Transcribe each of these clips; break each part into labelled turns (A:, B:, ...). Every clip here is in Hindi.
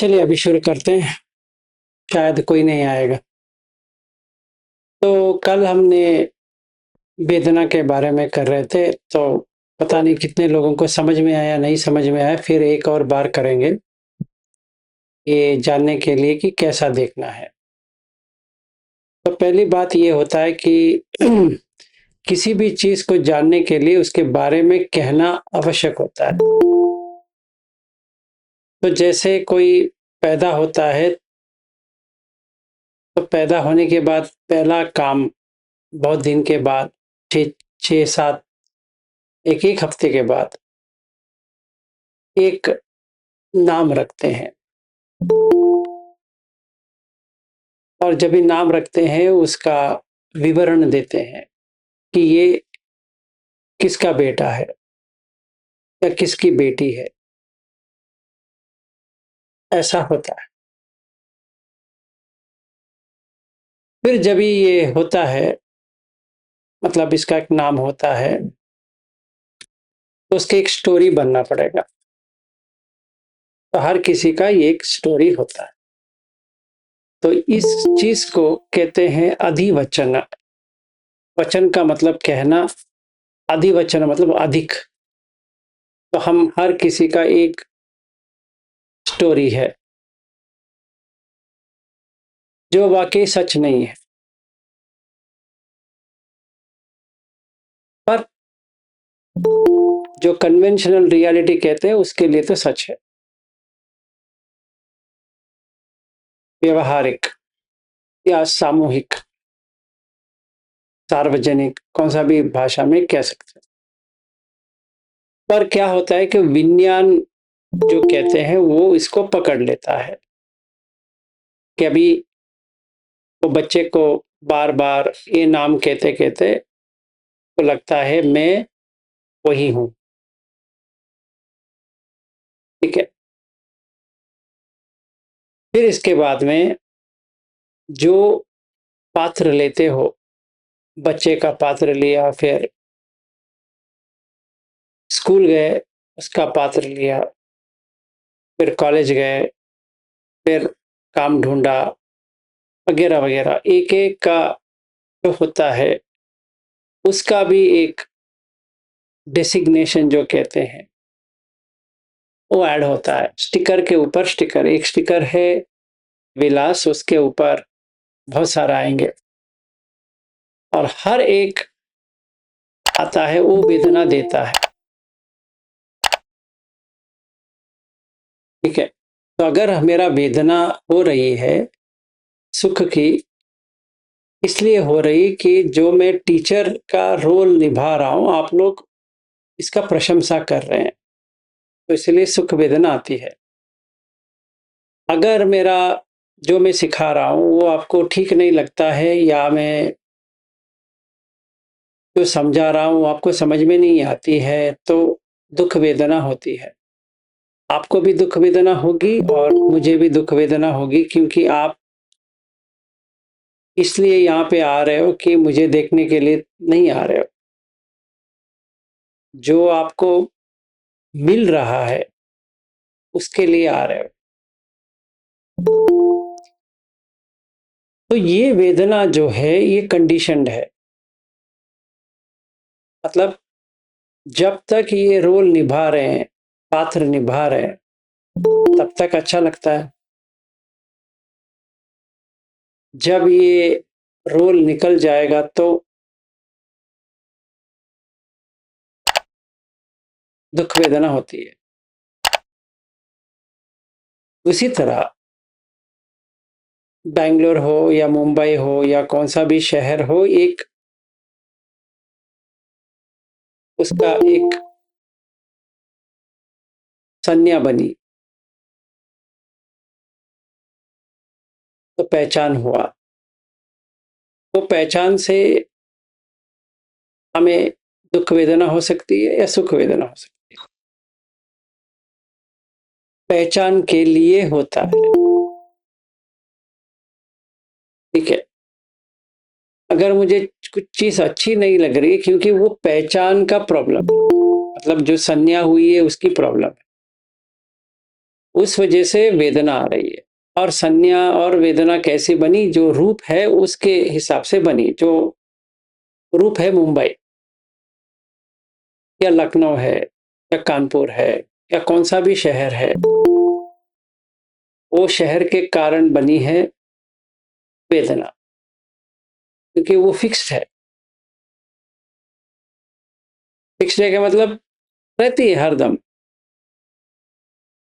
A: चलिए अभी शुरू करते हैं, शायद कोई नहीं आएगा। तो कल हमने वेदना के बारे में कर रहे थे, तो पता नहीं कितने लोगों को समझ में आया, नहीं समझ में आया। फिर एक और बार करेंगे ये जानने के लिए कि कैसा देखना है। तो पहली बात ये होता है कि किसी भी चीज को जानने के लिए उसके बारे में कहना आवश्यक होता है। तो जैसे कोई पैदा होता है, तो पैदा होने के बाद पहला काम बहुत दिन के बाद, छः छः सात, एक एक हफ्ते के बाद एक नाम रखते हैं। और जब भी नाम रखते हैं उसका विवरण देते हैं कि ये किसका बेटा है या किसकी बेटी है। ऐसा होता है। फिर जब भी ये होता है, मतलब इसका एक नाम होता है, तो उसकी एक स्टोरी बनना पड़ेगा। तो हर किसी का ये एक स्टोरी होता है। तो इस चीज को कहते हैं अधिवचन। वचन का मतलब कहना, अधिवचन मतलब अधिक। तो हम हर किसी का एक स्टोरी है जो वाकई सच नहीं है, पर जो कन्वेंशनल रियलिटी कहते हैं उसके लिए तो सच है। व्यवहारिक या सामूहिक, सार्वजनिक, कौन सा भी भाषा में कह सकते हैं। पर क्या होता है कि विज्ञान जो कहते हैं वो इसको पकड़ लेता है कि अभी वो बच्चे को बार बार ये नाम कहते कहते तो लगता है मैं वही हूं। ठीक है। फिर इसके बाद में जो पात्र लेते हो, बच्चे का पात्र लिया, फिर स्कूल गए उसका पात्र लिया, फिर कॉलेज गए, फिर काम ढूंढा, वगैरह वगैरह, एक एक का जो होता है उसका भी एक डेसिग्नेशन जो कहते हैं वो ऐड होता है। स्टिकर के ऊपर स्टिकर, एक स्टिकर है विलास, उसके ऊपर बहुत सारा आएंगे और हर एक आता है वो वेदना देता है। ठीक है। तो अगर मेरा वेदना हो रही है सुख की, इसलिए हो रही कि जो मैं टीचर का रोल निभा रहा हूं, आप लोग इसका प्रशंसा कर रहे हैं, तो इसलिए सुख वेदना आती है। अगर मेरा जो मैं सिखा रहा हूं वो आपको ठीक नहीं लगता है, या मैं जो समझा रहा हूं आपको समझ में नहीं आती है, तो दुख वेदना होती है। आपको भी दुख वेदना होगी और मुझे भी दुख वेदना होगी, क्योंकि आप इसलिए यहाँ पे आ रहे हो कि मुझे देखने के लिए नहीं आ रहे हो। जो आपको मिल रहा है उसके लिए आ रहे हो। तो ये वेदना जो है ये कंडीशनड है। मतलब जब तक ये रोल निभा रहे हैं, पात्र निभा रहे हैं, तब तक अच्छा लगता है। जब ये रोल निकल जाएगा तो दुख वेदना होती है। उसी तरह बैंगलोर हो या मुंबई हो या कौन सा भी शहर हो, एक उसका एक संज्ञा बनी तो पहचान हुआ। वो पहचान से हमें दुख वेदना हो सकती है या सुख वेदना हो सकती है। पहचान के लिए होता है। ठीक है। अगर मुझे कुछ चीज अच्छी नहीं लग रही, क्योंकि वो पहचान का प्रॉब्लम है, मतलब जो संज्ञा हुई है उसकी प्रॉब्लम है। उस वजह से वेदना आ रही है। और संज्ञा और वेदना कैसी बनी? जो रूप है उसके हिसाब से बनी। जो रूप है मुंबई या लखनऊ है या कानपुर है या कौन सा भी शहर है, वो शहर के कारण बनी है वेदना, क्योंकि वो फिक्स्ड है। फिक्स्ड है का मतलब रहती है हरदम।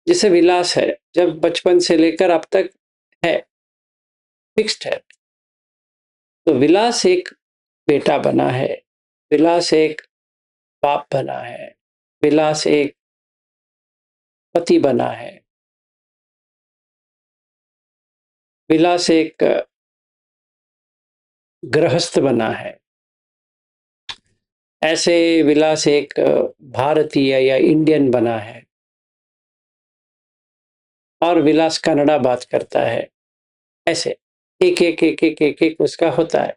A: जैसे विलास है, जब बचपन से लेकर अब तक है, फिक्स्ड है। तो विलास एक बेटा बना है, विलास एक बाप बना है, विलास एक पति बना है, विलास एक गृहस्थ बना है। ऐसे विलास एक भारतीय या इंडियन बना है, और विलास कन्नड़ा बात करता है। ऐसे एक एक एक एक एक एक उसका होता है।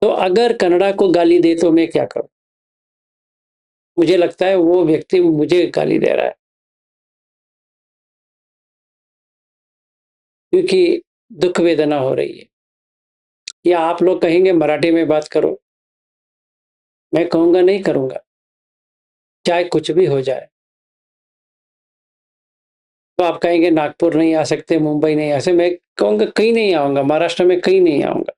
A: तो अगर कन्नड़ा को गाली दे तो मैं क्या करूं? मुझे लगता है वो व्यक्ति मुझे गाली दे रहा है, क्योंकि दुख वेदना हो रही है। या आप लोग कहेंगे मराठी में बात करो, मैं कहूंगा नहीं करूंगा, चाहे कुछ भी हो जाए। तो आप कहेंगे नागपुर नहीं आ सकते, मुंबई नहीं आ सकते, मैं कहूंगा कहीं नहीं आऊंगा, महाराष्ट्र में कहीं नहीं आऊंगा।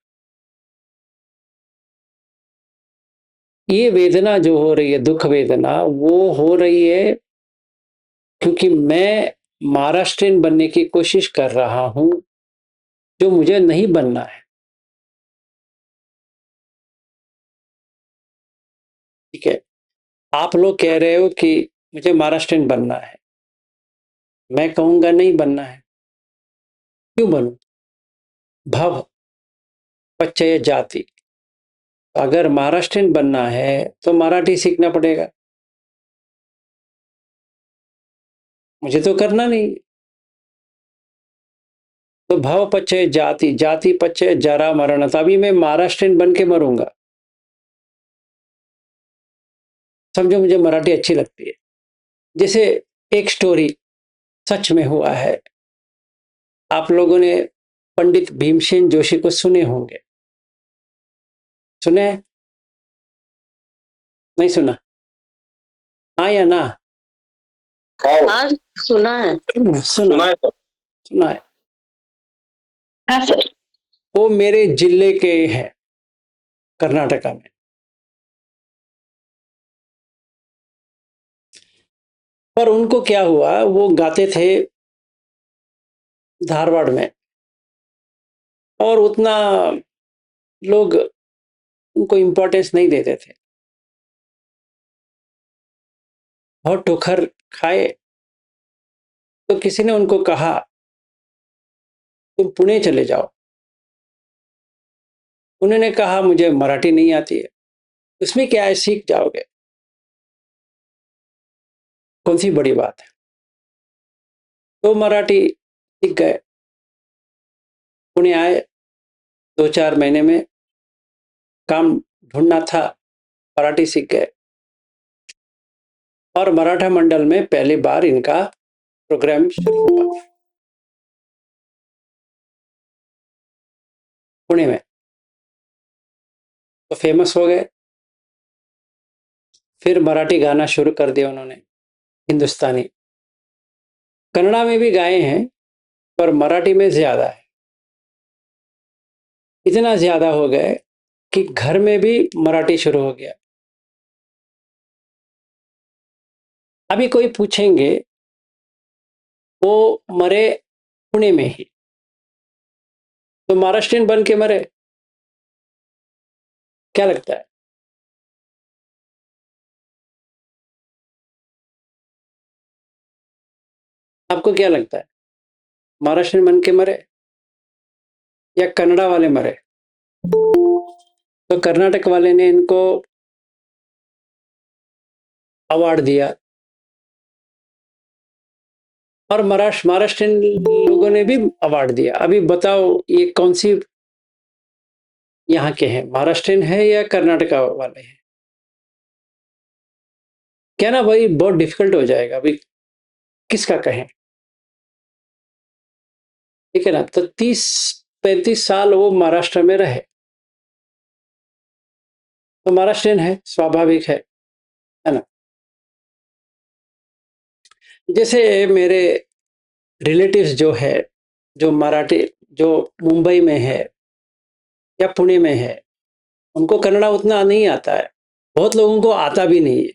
A: ये वेदना जो हो रही है, दुख वेदना, वो हो रही है क्योंकि मैं महाराष्ट्रियन बनने की कोशिश कर रहा हूं, जो मुझे नहीं बनना है। ठीक है, आप लोग कह रहे हो कि मुझे महाराष्ट्रियन बनना है, मैं कहूंगा नहीं बनना है। क्यों बनूं? भव पच्चय जाति। अगर महाराष्ट्रियन बनना है तो मराठी सीखना पड़ेगा, मुझे तो करना नहीं। तो भव पच्चय जाति, जाति पच्चय जरा मरण, तभी मैं महाराष्ट्रियन बन के मरूंगा। समझो, मुझे मराठी अच्छी लगती है। जैसे एक स्टोरी सच में हुआ है, आप लोगों ने पंडित भीमसेन जोशी को सुने होंगे। सुने? नहीं सुना? हाँ या ना?
B: हाँ, सुना है।
A: सुना है, सुना है। हाँ सर। वो मेरे जिले के हैं, कर्नाटका में। पर उनको क्या हुआ, वो गाते थे धारवाड़ में, और उतना लोग उनको इम्पोर्टेंस नहीं देते थे। बहुत ठोकर खाए, तो किसी ने उनको कहा तुम पुणे चले जाओ। उन्होंने कहा मुझे मराठी नहीं आती है। उसमें क्या है, सीख जाओगे, कौन सी बड़ी बात है। तो मराठी सीख गए, पुणे आए। 2-4 महीने में काम ढूंढना था, मराठी सीख गए, और मराठा मंडल में पहली बार इनका प्रोग्राम शुरू हुआ पुणे में। तो फेमस हो गए। फिर मराठी गाना शुरू कर दिया उन्होंने, हिंदुस्तानी। कन्नड़ा में भी गाए हैं, पर मराठी में ज्यादा है। इतना ज्यादा हो गए कि घर में भी मराठी शुरू हो गया। अभी कोई पूछेंगे, वो मरे पुणे में ही, तो महाराष्ट्रियन बन के मरे? क्या लगता है? आपको क्या लगता है, महाराष्ट्रियन बन के मरे या कन्नड़ा वाले मरे? तो कर्नाटक वाले ने इनको अवार्ड दिया, और महाराष्ट्रियन लोगों ने भी अवार्ड दिया। अभी बताओ ये कौन सी यहाँ के हैं, महाराष्ट्रियन है या कर्नाटका वाले हैं? क्या ना भाई, बहुत डिफिकल्ट हो जाएगा अभी, किसका कहें। ठीक है ना। तो 30-35 साल वो महाराष्ट्र में रहे, तो महाराष्ट्रियन है, स्वाभाविक है ना। जैसे मेरे रिलेटिव्स जो है, जो मराठी, जो मुंबई में है या पुणे में है, उनको कन्नड़ा उतना नहीं आता है। बहुत लोगों को आता भी नहीं है।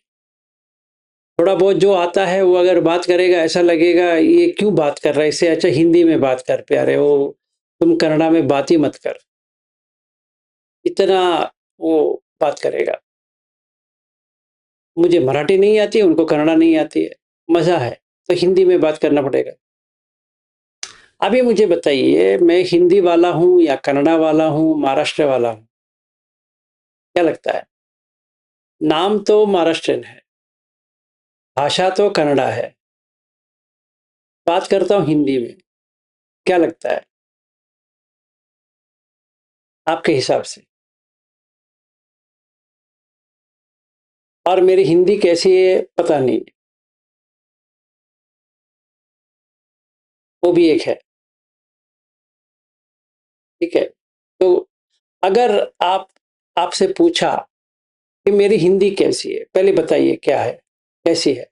A: थोड़ा बहुत जो आता है वो अगर बात करेगा ऐसा लगेगा ये क्यों बात कर रहा है, इससे अच्छा हिंदी में बात कर, प्यारे वो तुम कन्नड़ा में बात ही मत कर, इतना वो बात करेगा। मुझे मराठी नहीं आती, उनको कन्नड़ा नहीं आती है, मजा है तो हिंदी में बात करना पड़ेगा। अभी मुझे बताइए, मैं हिंदी वाला हूँ या कन्नड़ा वाला हूँ, महाराष्ट्र वाला हूँ, क्या लगता है? नाम तो महाराष्ट्रन है, भाषा तो कन्नड़ा है, बात करता हूँ हिंदी में, क्या लगता है आपके हिसाब से? और मेरी हिंदी कैसी है पता नहीं, वो भी एक है। ठीक है, तो अगर आपसे पूछा कि मेरी हिंदी कैसी है, पहले बताइए क्या है, कैसी है?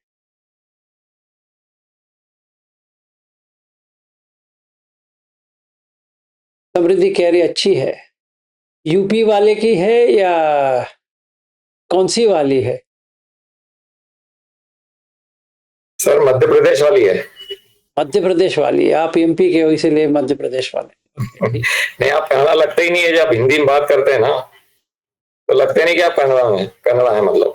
A: समृद्धि कह रही अच्छी है। यूपी वाले की है या कौन सी वाली है?
C: सर मध्य प्रदेश वाली है।
A: मध्य प्रदेश वाली, आप एमपी के हो इसीलिए मध्य प्रदेश वाले।
C: नहीं, आप कन्नड़ा लगते ही नहीं है। जब हिंदी में बात करते हैं ना तो लगते नहीं कि आप कन्नड़ा है, मतलब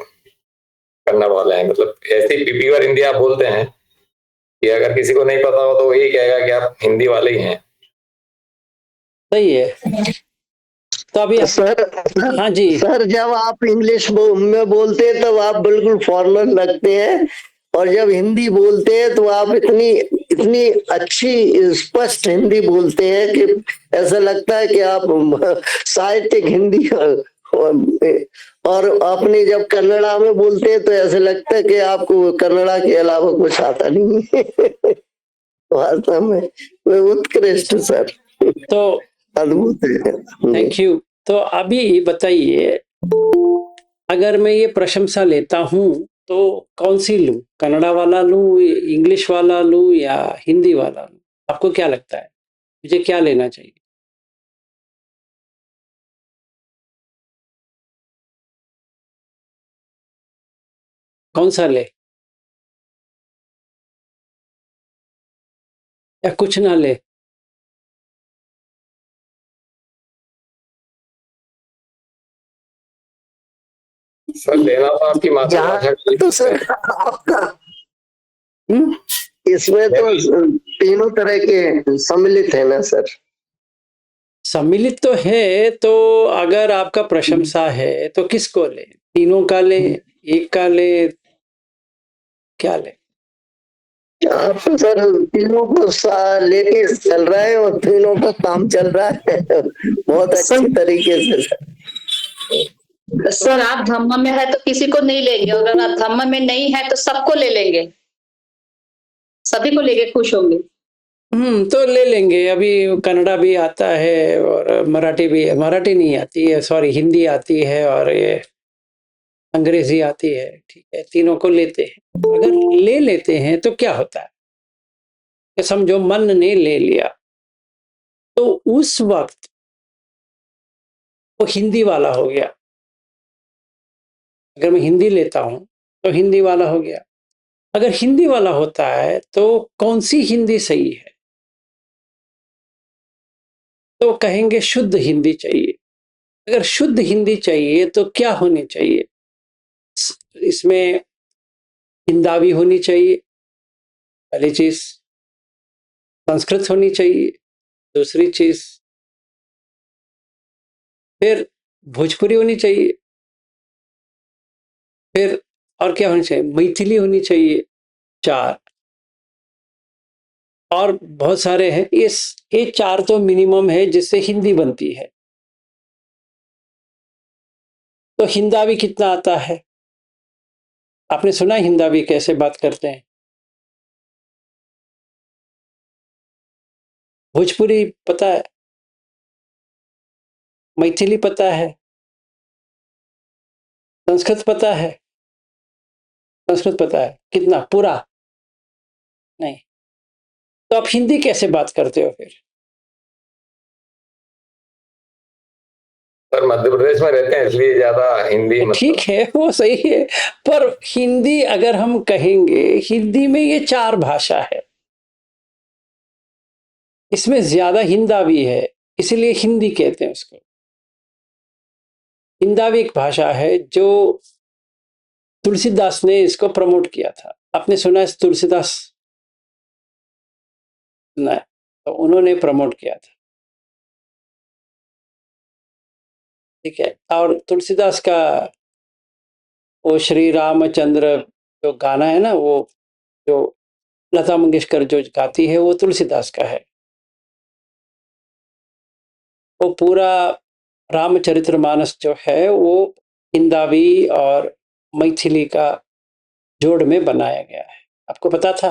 C: कन्नड़ वाले हैं। मतलब ऐसी प्योर हिंदी आप बोलते हैं कि अगर किसी को नहीं पता हो तो वही कहेगा कि आप हिंदी वाले ही हैं।
A: सही है। तो अभी
B: सर
A: हाँ जी,
B: सर जब आप इंग्लिश में बोलते हैं तब आप बिल्कुल फॉरेनर लगते हैं, और जब हिंदी बोलते हैं तो आप इतनी इतनी अच्छी स्पष्ट हिंदी बोलते हैं कि ऐसा लगता है कि आप साहित्यिक हिंदी। और आपने जब कन्नड़ा में बोलते हैं तो ऐसा लगता है कि आपको कन्नड़ा के अलावा कुछ आता नहीं है। वास्तव में वे उत्कृष्ट सर,
A: तो
B: अद्भुत है।
A: Thank you. तो अभी बताइए, अगर मैं ये प्रशंसा लेता हूँ तो कौन सी लूं, कन्नड़ा वाला लूं, इंग्लिश वाला लूं या हिंदी वाला लूं? आपको क्या लगता है मुझे क्या लेना चाहिए? कौन सा ले या कुछ ना ले?
C: सर लेना तो आपकी मातृभाषा का
B: तो सर आपका इसमें तो तीनों तरह के सम्मिलित है ना सर?
A: सम्मिलित तो है, तो अगर आपका प्रशंसा है तो किसको ले? तीनों का ले, एक का ले, क्या ले?
B: आप तो सर तीनों को लेके चल रहा है और तीनों का काम चल रहा है बहुत अच्छी तरीके से सर।
D: सर आप धम्म में है तो किसी को नहीं लेंगे, और अगर आप धम्म में नहीं है तो सबको ले लेंगे, सभी को लेके खुश होंगे।
A: तो ले लेंगे। अभी कन्नड़ा भी आता है और मराठी भी, मराठी नहीं आती है, सॉरी हिंदी आती है और ये अंग्रेजी आती है। ठीक है, तीनों को लेते हैं। अगर ले लेते हैं तो क्या होता है कि समझो मन ने ले लिया, तो उस वक्त वो हिंदी वाला हो गया। अगर मैं हिंदी लेता हूं तो हिंदी वाला हो गया। अगर हिंदी वाला होता है तो कौन सी हिंदी सही है? तो कहेंगे शुद्ध हिंदी चाहिए। अगर शुद्ध हिंदी चाहिए तो क्या होनी चाहिए? इसमें हिंदावी होनी चाहिए, पहली चीज। संस्कृत होनी चाहिए, दूसरी चीज। फिर भोजपुरी होनी चाहिए। फिर और क्या होनी चाहिए? मैथिली होनी चाहिए। 4 और बहुत सारे हैं। ये 4 तो मिनिमम है जिससे हिंदी बनती है। तो हिंदावी कितना आता है? आपने सुना है हिंदावी कैसे बात करते हैं? भोजपुरी पता है, मैथिली पता है, संस्कृत पता है, संस्कृत पता है कितना पूरा? नहीं। तो आप हिंदी कैसे बात करते हो फिर?
C: सर मध्य प्रदेश में रहते हैं इसलिए ज्यादा हिंदी
A: ठीक
C: मतलब।
A: है, वो सही है, पर हिंदी अगर हम कहेंगे, हिंदी में ये 4 भाषा है, इसमें ज्यादा हिंदावी है, इसलिए हिंदी कहते हैं उसको। हिंदावी एक भाषा है जो तुलसीदास ने इसको प्रमोट किया था। आपने सुना है तुलसीदास? सुना है? तो उन्होंने प्रमोट किया था, ठीक है। और तुलसीदास का वो श्री रामचंद्र जो गाना है ना, वो जो लता मंगेशकर जो गाती है, वो तुलसीदास का है। वो पूरा रामचरितमानस जो है वो हिंदावी और मैथिली का जोड़ में बनाया गया है। आपको पता था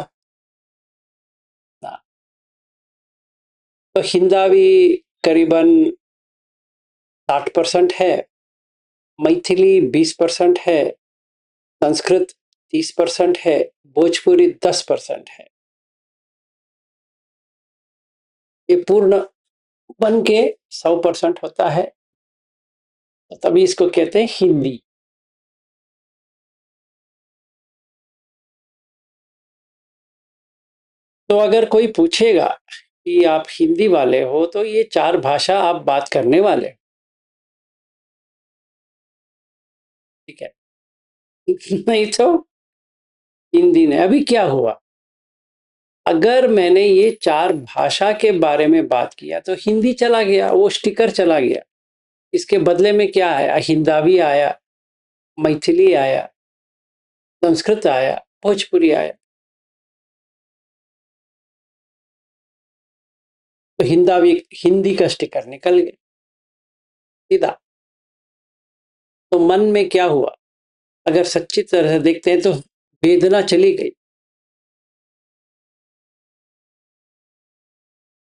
A: ना? तो हिंदावी करीबन 60% है, मैथिली 20% है, संस्कृत 30% है, भोजपुरी 10% है। ये पूर्ण बन के 100% होता है, तो तभी इसको कहते हैं हिंदी। तो अगर कोई पूछेगा कि आप हिंदी वाले हो, तो ये 4 भाषा आप बात करने वाले, ठीक है? नहीं तो हिंदी ने अभी क्या हुआ? अगर मैंने ये 4 भाषा के बारे में बात किया तो हिंदी चला गया, वो स्टिकर चला गया। इसके बदले में क्या आया? हिंदावी आया, मैथिली आया, संस्कृत आया, भोजपुरी आया। तो हिंदावी हिंदी का स्टिकर निकल गया सीधा। तो मन में क्या हुआ? अगर सच्ची तरह से देखते हैं तो वेदना चली गई।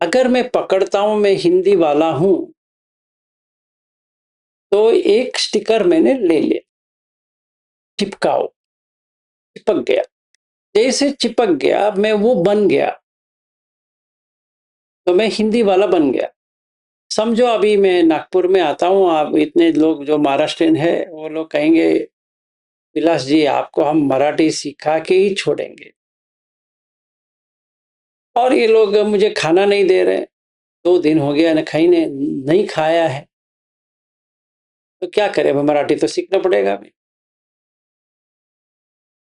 A: अगर मैं पकड़ता हूं मैं हिंदी वाला हूं, तो एक स्टिकर मैंने ले लिया, चिपकाओ, चिपक गया। जैसे चिपक गया मैं वो बन गया, तो मैं हिंदी वाला बन गया। समझो अभी मैं नागपुर में आता हूँ, आप इतने लोग जो महाराष्ट्रियन है वो लोग कहेंगे विलास जी आपको हम मराठी सिखा के ही छोड़ेंगे, और ये लोग मुझे खाना नहीं दे रहे, 2 दिन हो गया ना खाई ने नहीं खाया है, तो क्या करें? मराठी तो सीखना पड़ेगा अभी।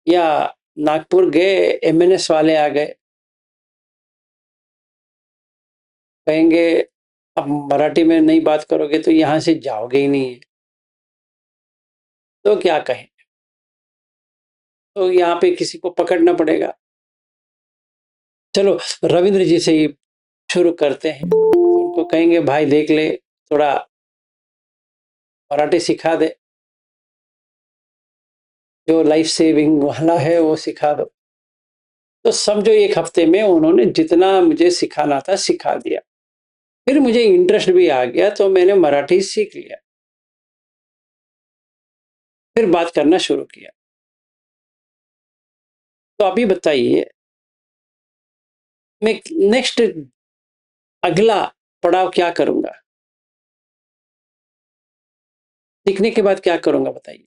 A: या नागपुर गए, एमएनएस वाले आ गए, कहेंगे अब मराठी में नहीं बात करोगे तो यहां से जाओगे ही नहीं है, तो क्या कहें? तो यहाँ पे किसी को पकड़ना पड़ेगा। चलो रविंद्र जी से ही शुरू करते हैं। उनको कहेंगे भाई देख ले, थोड़ा मराठी सिखा दे, जो लाइफ सेविंग वाला है वो सिखा दो। तो समझो 1 हफ्ते में उन्होंने जितना मुझे सिखाना था सिखा दिया। फिर मुझे इंटरेस्ट भी आ गया, तो मैंने मराठी सीख लिया, फिर बात करना शुरू किया। तो अभी बताइए, मैं नेक्स्ट अगला पड़ाव क्या करूंगा? सीखने के बाद क्या करूंगा बताइए?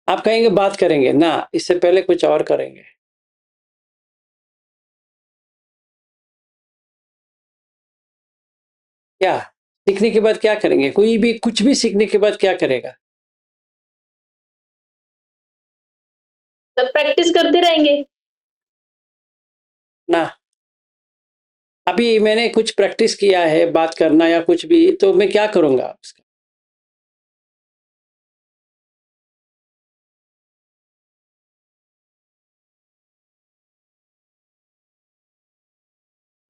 A: आप कहेंगे बात करेंगे ना, इससे पहले कुछ और करेंगे। क्या सीखने के बाद क्या करेंगे? कोई भी कुछ भी सीखने के बाद क्या करेगा?
D: तब प्रैक्टिस करते रहेंगे।
A: ना, अभी मैंने कुछ प्रैक्टिस किया है बात करना या कुछ भी, तो मैं क्या करूंगा उसका?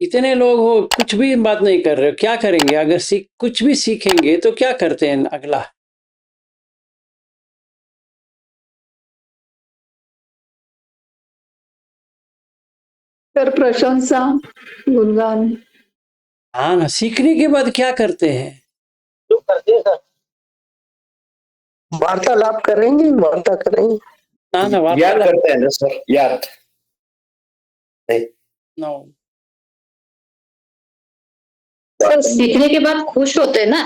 A: इतने लोग हो कुछ भी बात नहीं कर रहे हो, क्या करेंगे? अगर कुछ भी सीखेंगे तो क्या करते हैं अगला?
E: सर प्रशंसा, गुणगान।
A: हाँ ना, सीखने के बाद क्या करते हैं?
B: जो करते हैं सर, वार्तालाप करेंगे, वार्ता करेंगे,
A: ना
B: याद
A: वार्तालाप
B: करते हैं ना सर, याद नहीं।
A: नो।
D: सर सीखने के बाद खुश होते हैं ना?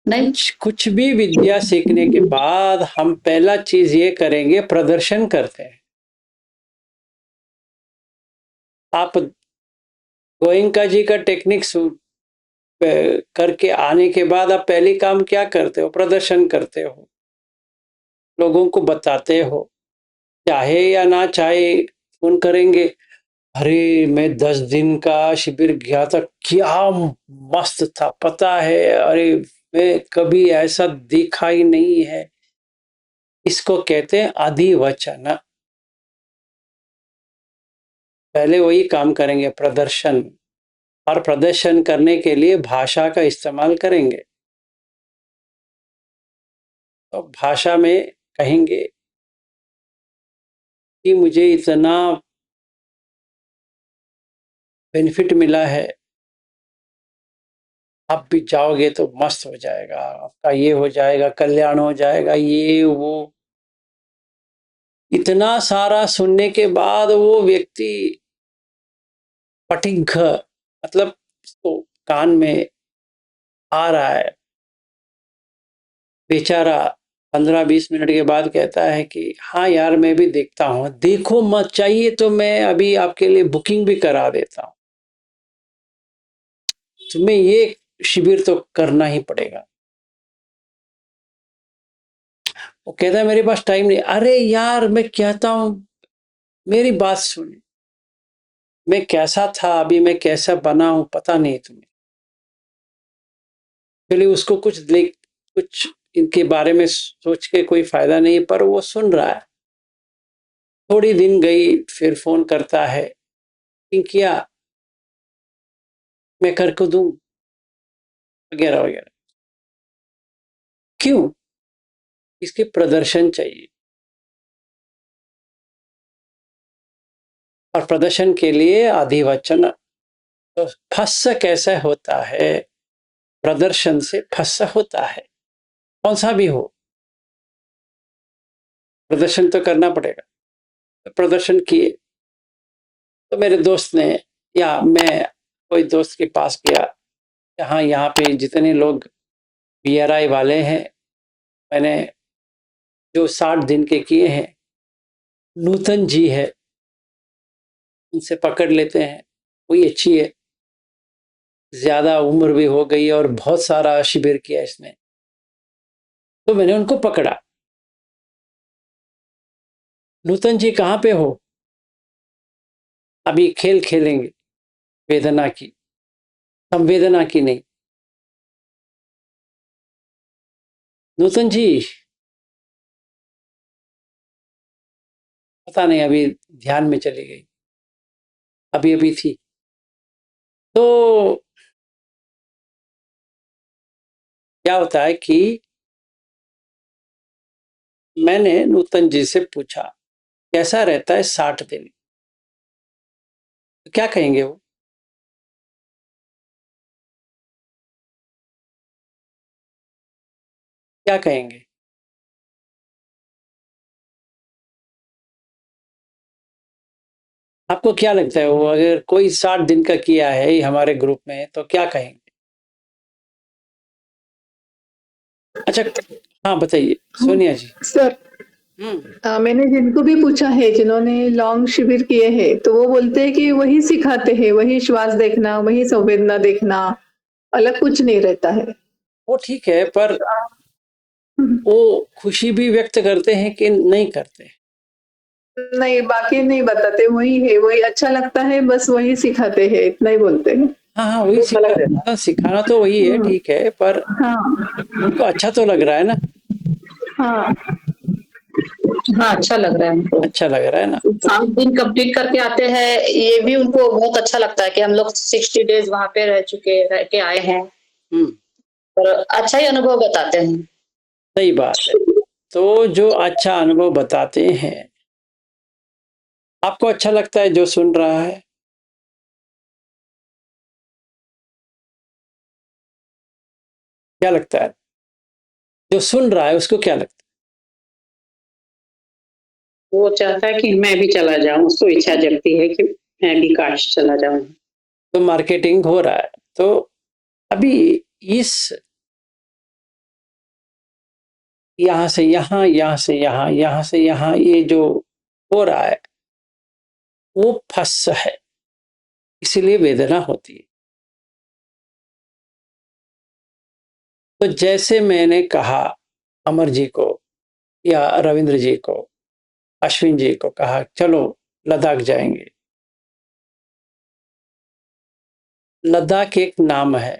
D: नहीं,
A: कुछ भी विद्या सीखने के बाद हम पहला चीज ये करेंगे, प्रदर्शन करते हैं। आप गोयंका जी का टेक्निक करके आने के बाद आप पहली काम क्या करते हो? प्रदर्शन करते हो, लोगों को बताते हो, चाहे या ना चाहे। फोन करेंगे, अरे मैं 10 दिन का शिविर गया था, क्या मस्त था पता है, अरे मैं कभी ऐसा देखा ही नहीं है। इसको कहते हैं अधिवचन। पहले वही काम करेंगे, प्रदर्शन। और प्रदर्शन करने के लिए भाषा का इस्तेमाल करेंगे। तो भाषा में कहेंगे कि मुझे इतना बेनिफिट मिला है, आप भी जाओगे तो मस्त हो जाएगा, आपका ये हो जाएगा, कल्याण हो जाएगा, ये वो। इतना सारा सुनने के बाद वो व्यक्ति पटिघ, मतलब तो कान में आ रहा है, बेचारा 15-20 मिनट के बाद कहता है कि हाँ यार मैं भी देखता हूँ। देखो मत, चाहिए तो मैं अभी आपके लिए बुकिंग भी करा देता हूँ, तुम्हें ये शिविर तो करना ही पड़ेगा। वो कहता है मेरे पास टाइम नहीं। अरे यार मैं कहता हूँ, मेरी बात सुनिए, मैं कैसा था अभी मैं कैसा बना हूं पता नहीं तुम्हें। चलिए उसको कुछ इनके बारे में सोच के कोई फायदा नहीं, पर वो सुन रहा है। थोड़ी दिन गई, फिर फोन करता है, किया मैं करके दूं, वगैरह वगैरह। क्यों? इसके प्रदर्शन चाहिए, और प्रदर्शन के लिए अधिवचन। तो फस कैसे होता है? प्रदर्शन से फस होता है, कौन सा भी हो, प्रदर्शन तो करना पड़ेगा। तो प्रदर्शन किए, तो मेरे दोस्त ने या मैं कोई दोस्त के पास गया, हाँ यहाँ पे जितने लोग BRI वाले हैं, मैंने जो 60 दिन के किए हैं, नूतन जी है, उनसे पकड़ लेते हैं, वही अच्छी है, ज्यादा उम्र भी हो गई और बहुत सारा शिविर किया इसने। तो मैंने उनको पकड़ा, नूतन जी कहाँ पे हो? अभी खेल खेलेंगे, वेदना की, संवेदना की नहीं। नूतन जी पता नहीं, अभी ध्यान में चली गई, अभी अभी थी। तो क्या होता है कि मैंने नूतन जी से पूछा कैसा रहता है 60 दिन, तो क्या कहेंगे वो? क्या कहेंगे? आपको क्या लगता है, वो अगर कोई 60 दिन का किया है हमारे ग्रुप में तो क्या कहेंगे? अच्छा, हाँ बताइए सोनिया जी।
E: सर मैंने जिनको भी पूछा है जिन्होंने लॉन्ग शिविर किए हैं, तो वो बोलते हैं कि वही सिखाते हैं, वही श्वास देखना, वही संवेदना देखना, अलग कुछ नहीं रहता है।
A: वो ठीक है, पर
E: हम्म,
A: वो खुशी भी व्यक्त करते हैं कि नहीं करते?
E: नहीं बाकी नहीं बताते, वही है, वही अच्छा लगता है, बस वही सिखाते हैं, इतना ही बोलते हैं।
A: हाँ हाँ, वही सिखाना तो वही है, ठीक है, पर
E: हाँ
A: उनको अच्छा तो लग रहा है ना?
E: हाँ
D: हाँ अच्छा लग रहा है उनको।
A: अच्छा लग रहा है ना? तो
D: 7 दिन कंप्लीट करके आते हैं, ये भी उनको बहुत अच्छा लगता है कि हम लोग 60 डेज वहां पे रह के आए हैं, और अच्छा ही अनुभव बताते हैं।
A: सही बात है। तो जो अच्छा अनुभव बताते हैं, आपको अच्छा लगता है जो सुन रहा है? क्या लगता है? जो सुन रहा है उसको क्या लगता है?
D: वो चाहता है कि मैं भी चला जाऊं, उसको इच्छा जगती है कि मैं भी काश चला जाऊं।
A: तो मार्केटिंग हो रहा है। तो अभी इस यहाँ से यहाँ, यहाँ से यहाँ, यहाँ से यहाँ, ये जो हो रहा है वो फस है, इसलिए वेदना होती है। तो जैसे मैंने कहा अमर जी को या रविंद्र जी को, अश्विन जी को कहा चलो लद्दाख जाएंगे। लद्दाख एक नाम है,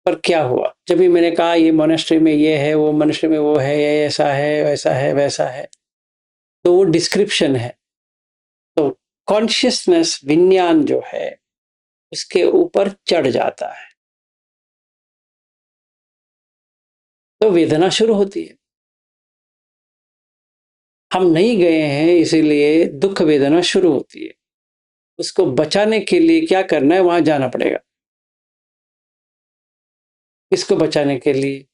A: पर क्या हुआ जब भी मैंने कहा ये मोनेस्ट्री में ये है, वो मोनेस्ट्री में वो है, ये ऐसा है, वैसा है, वैसा है, तो वो डिस्क्रिप्शन है। तो कॉन्शियसनेस विज्ञान जो है उसके ऊपर चढ़ जाता है, तो वेदना शुरू होती है। हम नहीं गए हैं इसीलिए दुख वेदना शुरू होती है। उसको बचाने के लिए क्या करना है, वहां जाना पड़ेगा। इसको बचाने के लिए,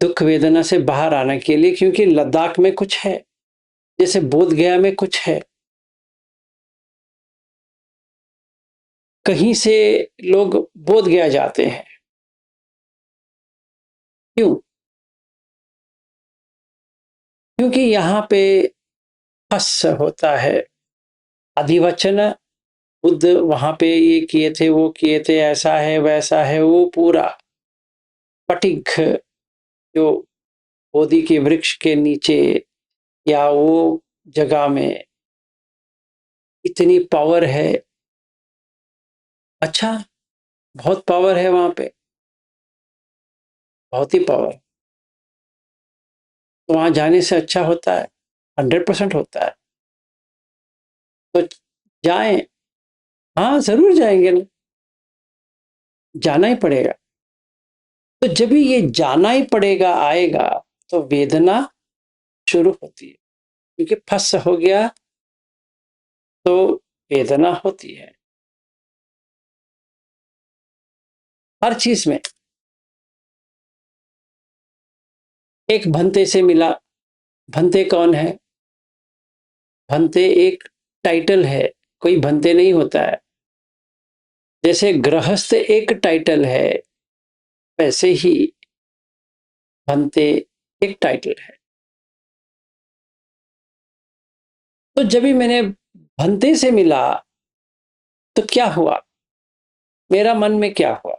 A: दुख वेदना से बाहर आने के लिए, क्योंकि लद्दाख में कुछ है, जैसे बोध गया में कुछ है। कहीं से लोग बोध गया जाते हैं, क्यों? क्योंकि यहाँ पे फस होता है। अधिवचन बुद्ध वहां पे ये किए थे, वो किए थे, ऐसा है, वैसा है, वो पूरा पटिक जो बोधि के वृक्ष के नीचे या वो जगह में इतनी पावर है। अच्छा, बहुत पावर है वहां पे, बहुत ही पावर। तो वहां जाने से अच्छा होता है, 100% होता है। तो जाएं, हाँ जरूर जाएंगे ना, जाना ही पड़ेगा। तो जब भी ये जाना ही पड़ेगा आएगा, तो वेदना शुरू होती है, क्योंकि फंस हो गया तो वेदना होती है हर चीज में। एक भंते से मिला। भंते कौन है? भंते एक टाइटल है, कोई भंते नहीं होता है। जैसे गृहस्थ एक टाइटल है, वैसे ही भंते एक टाइटल है। तो जब भी मैंने भंते से मिला तो क्या हुआ, मेरा मन में क्या हुआ?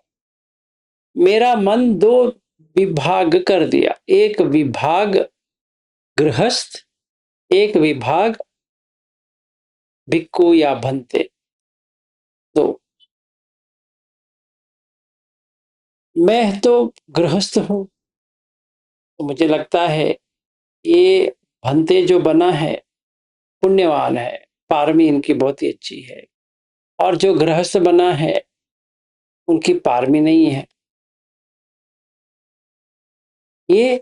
A: मेरा मन दो विभाग कर दिया। एक विभाग गृहस्थ, एक विभाग भिक्खु या भंते। तो मैं तो गृहस्थ हूं, तो मुझे लगता है ये भंते जो बना है पुण्यवान है, पारमी इनकी बहुत ही अच्छी है। और जो गृहस्थ बना है उनकी पारमी नहीं है। ये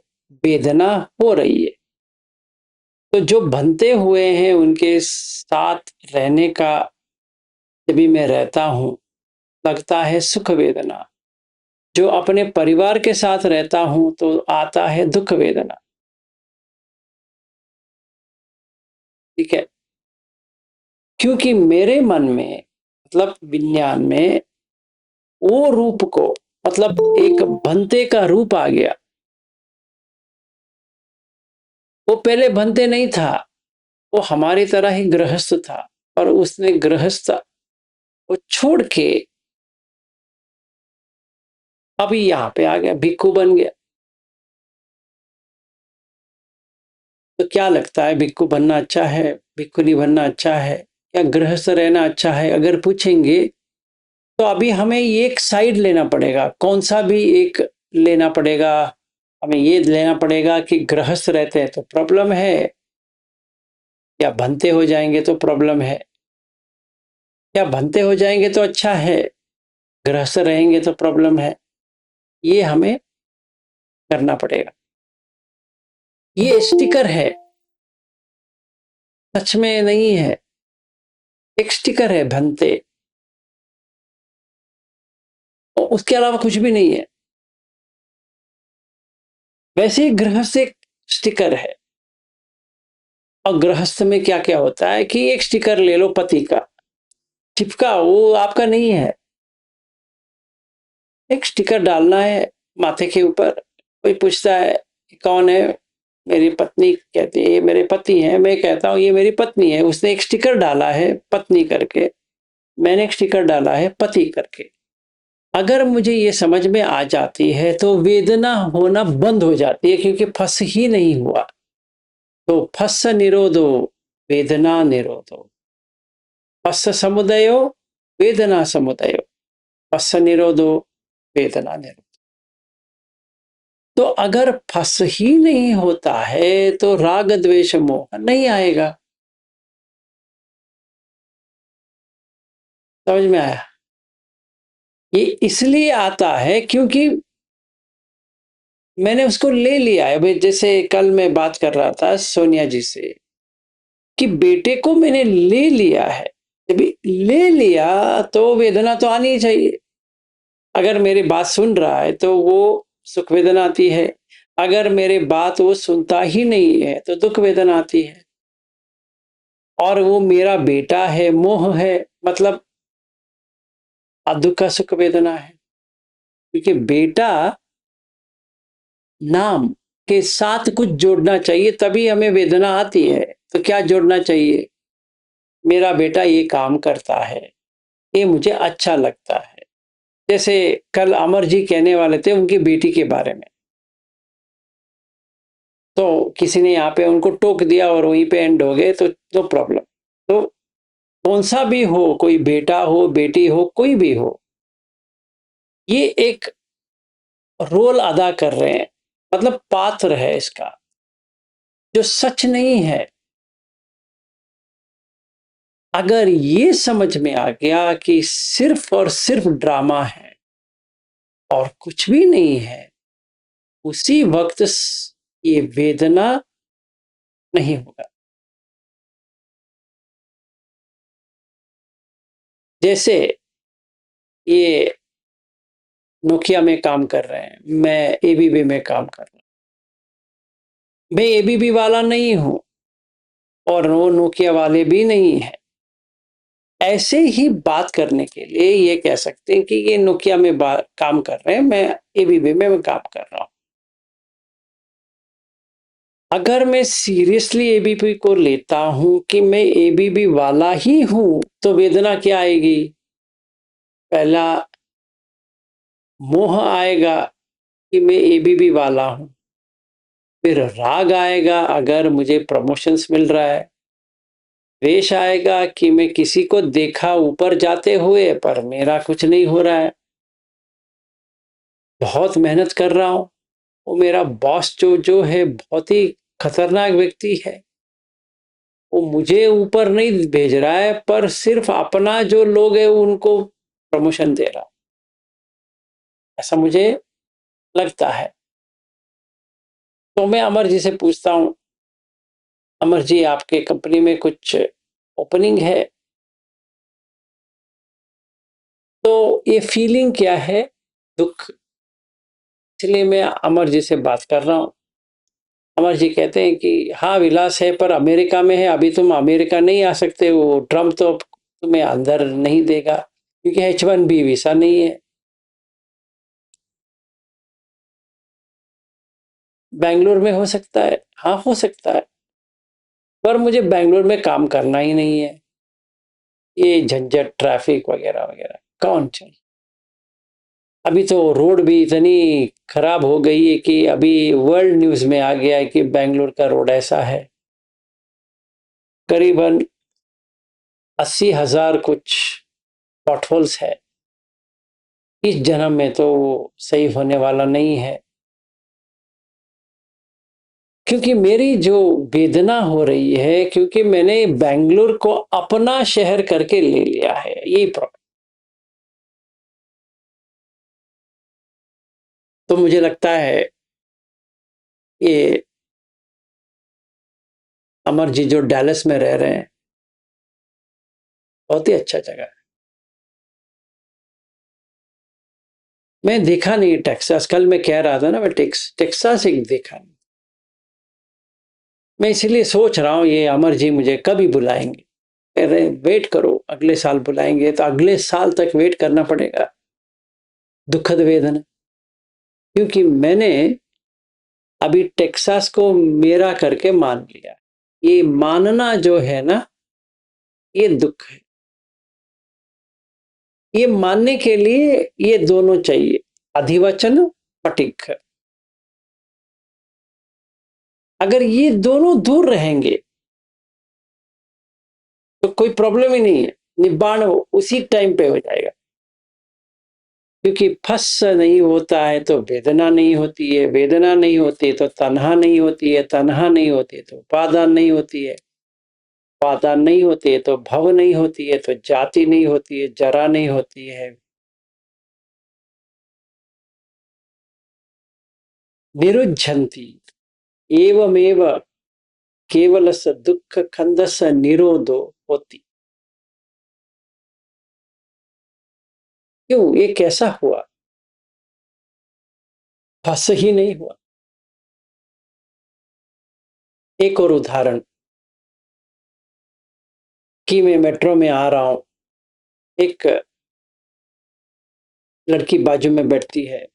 A: वेदना हो रही है। तो जो भंते हुए हैं उनके साथ रहने का जब भी मैं रहता हूं, लगता है सुख वेदना। जो अपने परिवार के साथ रहता हूं तो आता है दुख वेदना। ठीक है, क्योंकि मेरे मन में, मतलब विज्ञान में, वो रूप को, मतलब एक भंते का रूप आ गया। वो पहले भंते नहीं था, वो हमारी तरह ही गृहस्थ था, और उसने गृहस्थ को छोड़ के अभी यहाँ पे आ गया, भिक्खु बन गया। तो क्या लगता है, भिक्खु बनना अच्छा है, भिक्खुनी बनना अच्छा है, या गृहस्थ रहना अच्छा है? अगर पूछेंगे तो अभी हमें एक साइड लेना पड़ेगा। कौन सा भी एक लेना पड़ेगा? हमें ये लेना पड़ेगा कि गृहस्थ रहते हैं तो प्रॉब्लम है, या भंते हो जाएंगे तो प्रॉब्लम है। या भंते हो जाएंगे तो अच्छा है, गृहस्थ रहेंगे तो प्रॉब्लम है। ये हमें करना पड़ेगा। ये स्टिकर है, सच में नहीं है, एक स्टिकर है भंते, और उसके अलावा कुछ भी नहीं है। वैसे ही गृहस्थ एक स्टिकर है, और गृहस्थ में क्या क्या होता है कि एक स्टिकर ले लो पति का चिपका, वो आपका नहीं है। एक स्टिकर डालना है माथे के ऊपर। कोई पूछता है कौन है, मेरी पत्नी कहती है ये मेरे पति हैं, मैं कहता हूँ ये मेरी पत्नी है। उसने एक स्टिकर डाला है पत्नी करके, मैंने एक स्टिकर डाला है पति करके। अगर मुझे ये समझ में आ जाती है तो वेदना होना बंद हो जाती है, क्योंकि फंस ही नहीं हुआ। तो फस्स निरोधो वेदना निरोधो, फस्स समुदयो वेदना समुदयो, फस्स निरोधो वेदना निरोधो। तो अगर फंस ही नहीं होता है तो राग द्वेष मोह नहीं आएगा। समझ में आया? ये इसलिए आता है क्योंकि मैंने उसको ले लिया है। भाई जैसे कल मैं बात कर रहा था सोनिया जी से कि बेटे को मैंने ले लिया है, जब ले लिया तो वेदना तो आनी ही चाहिए। अगर मेरी बात सुन रहा है तो वो सुख वेदना आती है, अगर मेरी बात वो सुनता ही नहीं है तो दुख वेदना आती है। और वो मेरा बेटा है, मोह है, मतलब दुख का सुख वेदना है। क्योंकि बेटा नाम के साथ कुछ जोड़ना चाहिए तभी हमें वेदना आती है। तो क्या जोड़ना चाहिए? मेरा बेटा ये काम करता है, ये मुझे अच्छा लगता है। जैसे कल अमर जी कहने वाले थे उनकी बेटी के बारे में, तो किसी ने यहाँ पे उनको टोक दिया और वहीं पे एंड हो गए, तो नो प्रॉब्लम। तो कौन सा भी हो, कोई बेटा हो बेटी हो कोई भी हो, ये एक रोल अदा कर रहे हैं, मतलब पात्र है इसका, जो सच नहीं है। अगर ये समझ में आ गया कि सिर्फ और सिर्फ ड्रामा है और कुछ भी नहीं है, उसी वक्त ये वेदना नहीं होगा। जैसे ये नोकिया में काम कर रहे हैं, मैं एबीबी में काम कर रहा हूं। मैं एबीबी वाला नहीं हूं और वो नोकिया वाले भी नहीं है। ऐसे ही बात करने के लिए ये कह सकते हैं कि ये नोकिया में काम कर रहे हैं, मैं एबीबी में काम कर रहा हूं। अगर मैं सीरियसली एबीबी को लेता हूं कि मैं एबीबी वाला ही हूं, तो वेदना क्या आएगी? पहला मोह आएगा कि मैं एबीबी वाला हूं, फिर राग आएगा अगर मुझे प्रमोशंस मिल रहा है, द्वेष आएगा कि मैं किसी को देखा ऊपर जाते हुए पर मेरा कुछ नहीं हो रहा है, बहुत मेहनत कर रहा हूं, वो मेरा बॉस जो है बहुत ही खतरनाक व्यक्ति है, वो मुझे ऊपर नहीं भेज रहा है पर सिर्फ अपना जो लोग है उनको प्रमोशन दे रहा, ऐसा मुझे लगता है। तो मैं अमर जी से पूछता हूं, अमर जी आपके कंपनी में कुछ ओपनिंग है, तो ये फीलिंग क्या है? दुख। इसलिए मैं अमर जी से बात कर रहा हूं। अमर जी कहते हैं कि हाँ विलास है, पर अमेरिका में है, अभी तुम अमेरिका नहीं आ सकते, वो ट्रम्प तो तुम्हें अंदर नहीं देगा क्योंकि H1B वीसा नहीं है। बेंगलोर में हो सकता है, हाँ हो सकता है, पर मुझे बेंगलोर में काम करना ही नहीं है। ये झंझट ट्रैफिक वगैरह वगैरह कौन चाहिए? अभी तो रोड भी इतनी खराब हो गई है कि अभी वर्ल्ड न्यूज में आ गया है कि बेंगलोर का रोड ऐसा है, करीबन 80,000 कुछ पॉटहोल्स है। इस जन्म में तो वो सही होने वाला नहीं है, क्योंकि मेरी जो वेदना हो रही है क्योंकि मैंने बेंगलुरु को अपना शहर करके ले लिया है, यही प्रॉब्लम। तो मुझे लगता है ये अमर जी जो डैलस में रह रहे हैं, बहुत ही अच्छा जगह है। मैं देखा नहीं टेक्सास, कल मैं कह रहा था ना, मैं टेक्सास एक देखा नहीं। मैं इसीलिए सोच रहा हूँ ये अमर जी मुझे कभी बुलाएंगे। कह रहे वेट करो, अगले साल बुलाएंगे। तो अगले साल तक वेट करना पड़ेगा। दुखद वेदना, क्योंकि मैंने अभी टेक्सास को मेरा करके मान लिया। ये मानना जो है ना, ये दुख है। ये मानने के लिए ये दोनों चाहिए, अधिवचन पटिक। अगर ये दोनों दूर रहेंगे तो कोई प्रॉब्लम ही नहीं है, निब्बाण उसी टाइम पे हो जाएगा। क्योंकि फस नहीं होता है तो वेदना नहीं होती है, वेदना नहीं होती तो तन्हा नहीं होती है, तन्हा नहीं होती तो उपादान नहीं होती है, उपादान नहीं होती है तो भव नहीं होती है, तो जाति नहीं होती है, जरा नहीं होती है। निरुद्धन्ति एवमेव केवलस दुख खंदस निरोधो होती। क्यों? ये कैसा हुआ? फस ही नहीं हुआ। एक और उदाहरण कि मैं मेट्रो में आ रहा हूं, एक लड़की बाजू में बैठती है,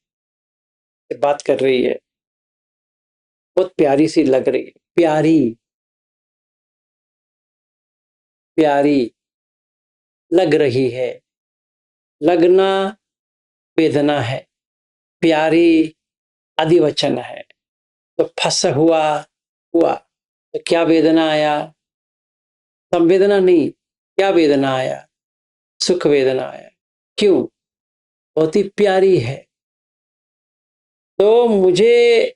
A: बात कर रही है, बहुत प्यारी सी लग रही है, प्यारी प्यारी लग रही है। लगना वेदना है, प्यारी अधिवचन है। तो फस हुआ, हुआ तो क्या वेदना आया? संवेदना नहीं, क्या वेदना आया? सुख वेदना आया। क्यों? बहुत ही प्यारी है। तो मुझे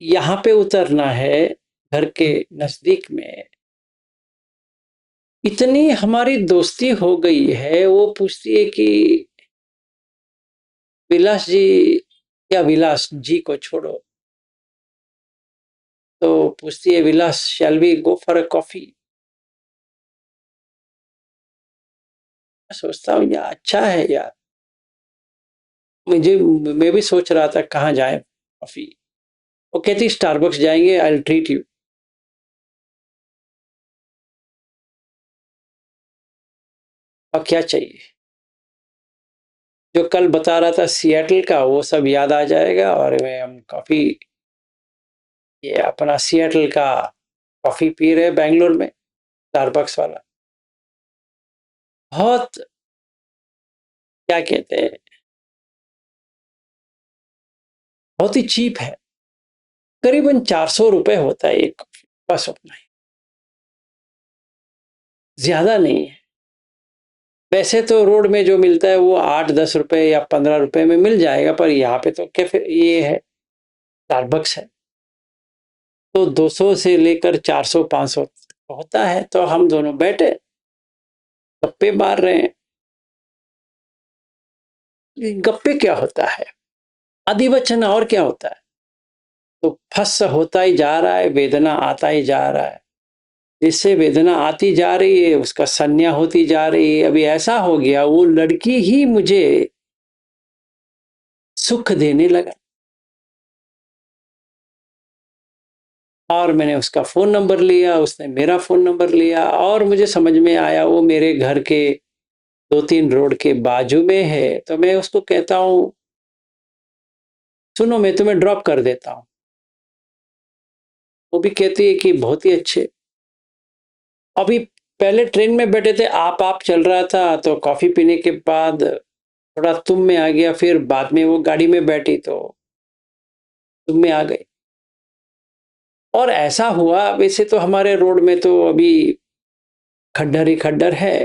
A: यहाँ पे उतरना है, घर के नजदीक में। इतनी हमारी दोस्ती हो गई है, वो पूछती है कि विलास जी, या विलास जी को छोड़ो, तो पूछती है Vilas shall we go for a coffee. सोचता हूँ यार अच्छा है यार, मैं भी सोच रहा था कहाँ जाए कॉफी। वो कहती स्टारबक्स जाएंगे, आई विल ट्रीट यू। और क्या चाहिए? जो कल बता रहा था सिएटल का, वो सब याद आ जाएगा। और मैं हम कॉफी, ये अपना सिएटल का कॉफी पी रहे बेंगलोर में, स्टारबक्स वाला। बहुत, क्या कहते हैं, बहुत ही चीप है। करीबन 400 रुपए होता है एक कॉफी, बस उतना ही, ज्यादा नहीं है। वैसे तो रोड में जो मिलता है वो 8-10 रुपए या 15 रुपए में मिल जाएगा, पर यहाँ पे तो कैफे ये है, स्टारबक्स है, तो 200 से लेकर 400-500 होता है। तो हम दोनों बैठे गप्पे मार रहे हैं। गप्पे क्या होता है? अधिवचन और क्या होता है? तो फस होता ही जा रहा है, वेदना आता ही जा रहा है, जिससे वेदना आती जा रही है उसका संज्ञा होती जा रही है। अभी ऐसा हो गया वो लड़की ही मुझे सुख देने लगा, और मैंने उसका फोन नंबर लिया, उसने मेरा फोन नंबर लिया, और मुझे समझ में आया वो मेरे घर के 2-3 रोड के बाजू में है। तो मैं उसको कहता हूँ सुनो मैं तुम्हें ड्रॉप कर देता हूँ। वो भी कहती है कि बहुत ही अच्छे। अभी पहले ट्रेन में बैठे थे, आप चल रहा था, तो कॉफी पीने के बाद थोड़ा तुम में आ गया, फिर बाद में वो गाड़ी में बैठी तो तुम में आ गई। और ऐसा हुआ, वैसे तो हमारे रोड में तो अभी खड्डर ही खड्डर है।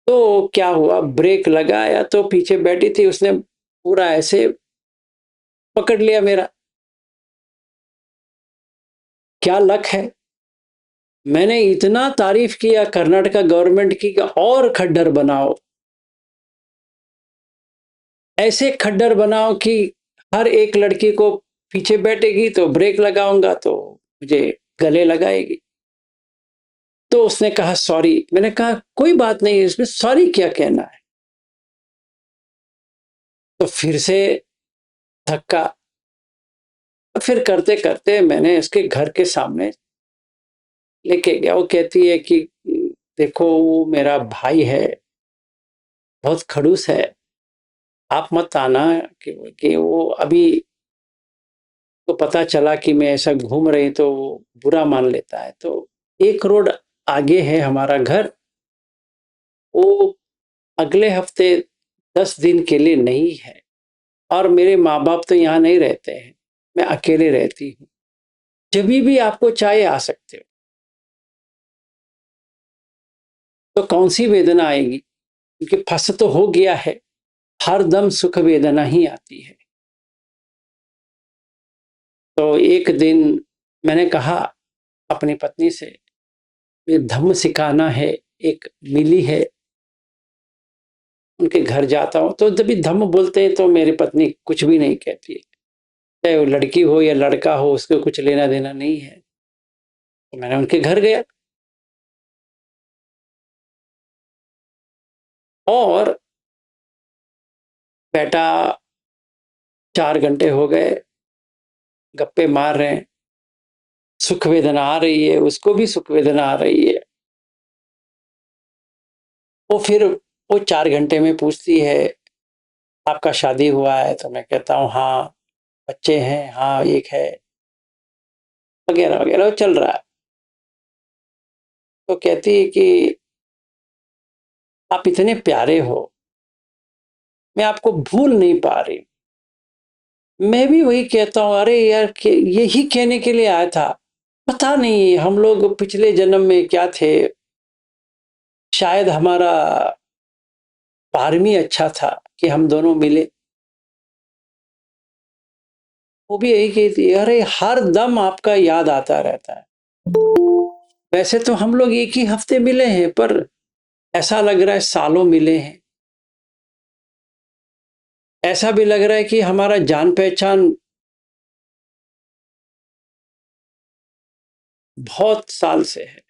A: तो क्या हुआ, ब्रेक लगाया तो पीछे बैठी थी, उसने पूरा ऐसे पकड़ लिया मेरा। क्या लक है, मैंने इतना तारीफ किया कर्नाटका गवर्नमेंट की कि और खड्डर बनाओ, ऐसे खड्डर बनाओ कि हर एक लड़की को पीछे बैठेगी तो ब्रेक लगाऊंगा तो मुझे गले लगाएगी। तो उसने कहा सॉरी। मैंने कहा कोई बात नहीं, इसमें सॉरी क्या कहना है। तो फिर से धक्का। फिर करते करते मैंने इसके घर के सामने लेके गया। वो कहती है कि देखो वो मेरा भाई है, बहुत खड़ूस है, आप मत आना कि वो अभी तो पता चला कि मैं ऐसा घूम रही तो वो बुरा मान लेता है। तो 1 रोड आगे है हमारा घर, वो अगले हफ्ते 10 दिन के लिए नहीं है, और मेरे माँ बाप तो यहाँ नहीं रहते हैं, मैं अकेले रहती हूँ। जब भी आपको चाहे आ सकते हो। तो कौन सी वेदना आएगी, क्योंकि फंस तो हो गया है, हर दम सुख वेदना ही आती है। तो एक दिन मैंने कहा अपनी पत्नी से, ये धम्म सिखाना है, एक मिली है, उनके घर जाता हूँ। तो जब भी धम्म बोलते हैं तो मेरी पत्नी कुछ भी नहीं कहती है, चाहे वो लड़की हो या लड़का हो, उसको कुछ लेना देना नहीं है। तो मैंने उनके घर गया, और बेटा 4 घंटे हो गए, गप्पे मार रहे हैं, सुख वेदना आ रही है, उसको भी सुख वेदना आ रही है। वो 4 घंटे में पूछती है आपका शादी हुआ है? तो मैं कहता हूँ हाँ। बच्चे हैं? हाँ एक है, वगैरह वगैरह चल रहा है। तो कहती है कि आप इतने प्यारे हो, मैं आपको भूल नहीं पा रही। मैं भी वही कहता हूँ, अरे यार यही कहने के लिए आया था। पता नहीं हम लोग पिछले जन्म में क्या थे, शायद हमारा पारमी अच्छा था कि हम दोनों मिले। वो भी यही कहती है, अरे हर दम आपका याद आता रहता है। वैसे तो हम लोग एक ही हफ्ते मिले हैं, पर ऐसा लग रहा है सालों मिले हैं। ऐसा भी लग रहा है कि हमारा जान पहचान बहुत साल से है।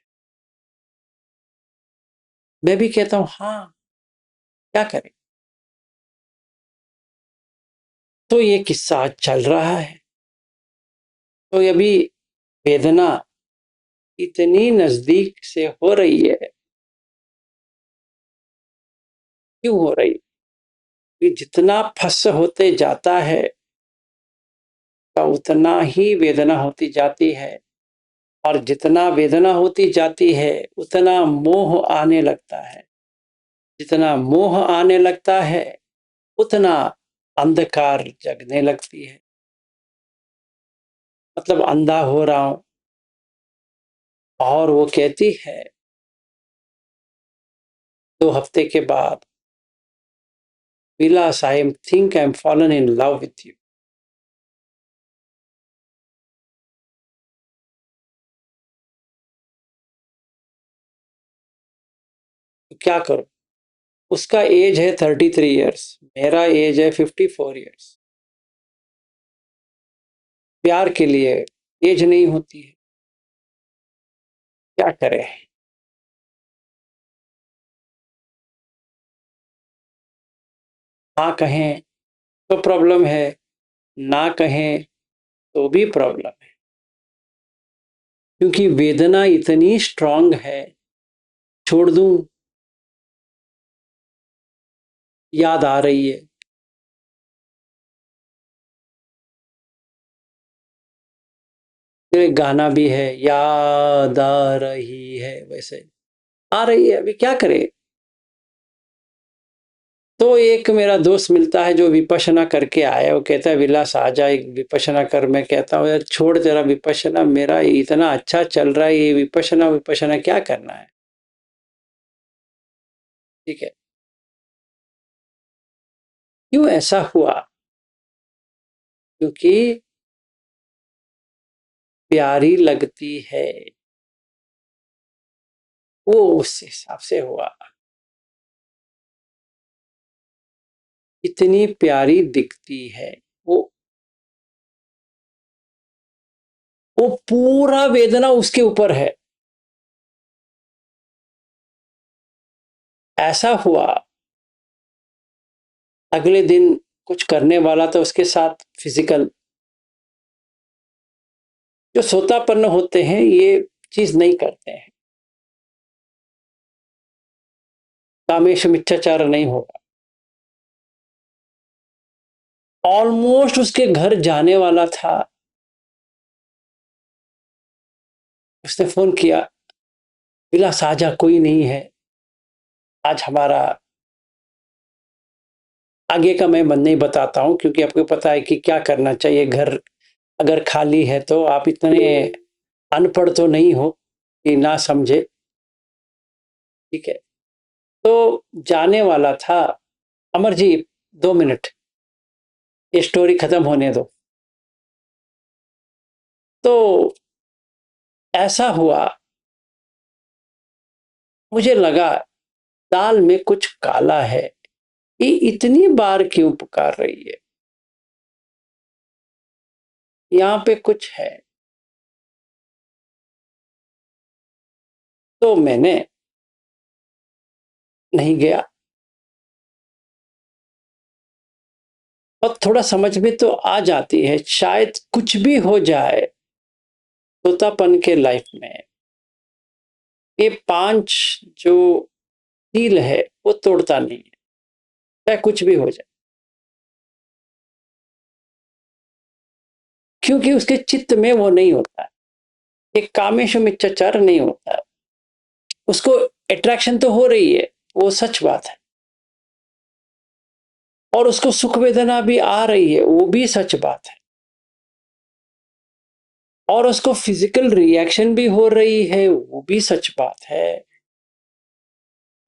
A: मैं भी कहता हूँ हाँ, क्या करें। तो ये किस्सा चल रहा है। तो अभी वेदना इतनी नजदीक से हो रही है। क्यों हो रही? कि जितना फस होते जाता है तो उतना ही वेदना होती जाती है, और जितना वेदना होती जाती है उतना मोह आने लगता है। जितना मोह आने लगता है उतना अंधकार जगने लगती है। मतलब अंधा हो रहा हूं। और वो कहती है 2 हफ्ते के बाद, Vilas I am think I am fallen in love with you. तो क्या करूं? उसका एज है 33 ईयर्स, मेरा एज है 54 ईयर्स। प्यार के लिए एज नहीं होती है, क्या करें। हाँ कहें तो प्रॉब्लम है, ना कहें तो भी प्रॉब्लम है, क्योंकि वेदना इतनी स्ट्रांग है। छोड़ दूं, याद आ रही है। तो एक गाना भी है, याद आ रही है, वैसे आ रही है, अभी क्या करे। तो एक मेरा दोस्त मिलता है जो विपश्यना करके आया, वो कहता है विलास आ जा एक विपश्यना कर। मैं कहता हूँ यार छोड़ तेरा विपश्यना, मेरा इतना अच्छा चल रहा है, ये विपश्यना विपश्यना क्या करना है। ठीक है। क्यों ऐसा हुआ? क्योंकि प्यारी लगती है, वो उस हिसाब से हुआ। इतनी प्यारी दिखती है वो, वो पूरा वेदना उसके ऊपर है। ऐसा हुआ, अगले दिन कुछ करने वाला था उसके साथ फिजिकल, जो सोतापन्न होते हैं ये चीज नहीं करते हैं, कामेश मिथ्याचार नहीं होगा। ऑलमोस्ट उसके घर जाने वाला था, उसने फोन किया, विलास आजा कोई नहीं है, आज हमारा आगे का मैं मन नहीं बताता हूं क्योंकि आपको पता है कि क्या करना चाहिए। घर अगर खाली है तो आप इतने अनपढ़ तो नहीं हो कि ना समझे, ठीक है। तो जाने वाला था। अमर जी 2 मिनट, ये स्टोरी खत्म होने दो। तो ऐसा हुआ, मुझे लगा दाल में कुछ काला है, ये इतनी बार क्यों पुकार रही है, यहां पे कुछ है। तो मैंने नहीं गया, और थोड़ा समझ में तो आ जाती है, शायद कुछ भी हो जाए तोतापन के लाइफ में, ये 5 जो सील है वो तोड़ता नहीं है, चाहे कुछ भी हो जाए, क्योंकि उसके चित्त में वो नहीं होता है, एक कामेश मिथ्याचार नहीं होता है। उसको अट्रैक्शन तो हो रही है, वो सच बात है, और उसको सुख वेदना भी आ रही है, वो भी सच बात है, और उसको फिजिकल रिएक्शन भी हो रही है, वो भी सच बात है।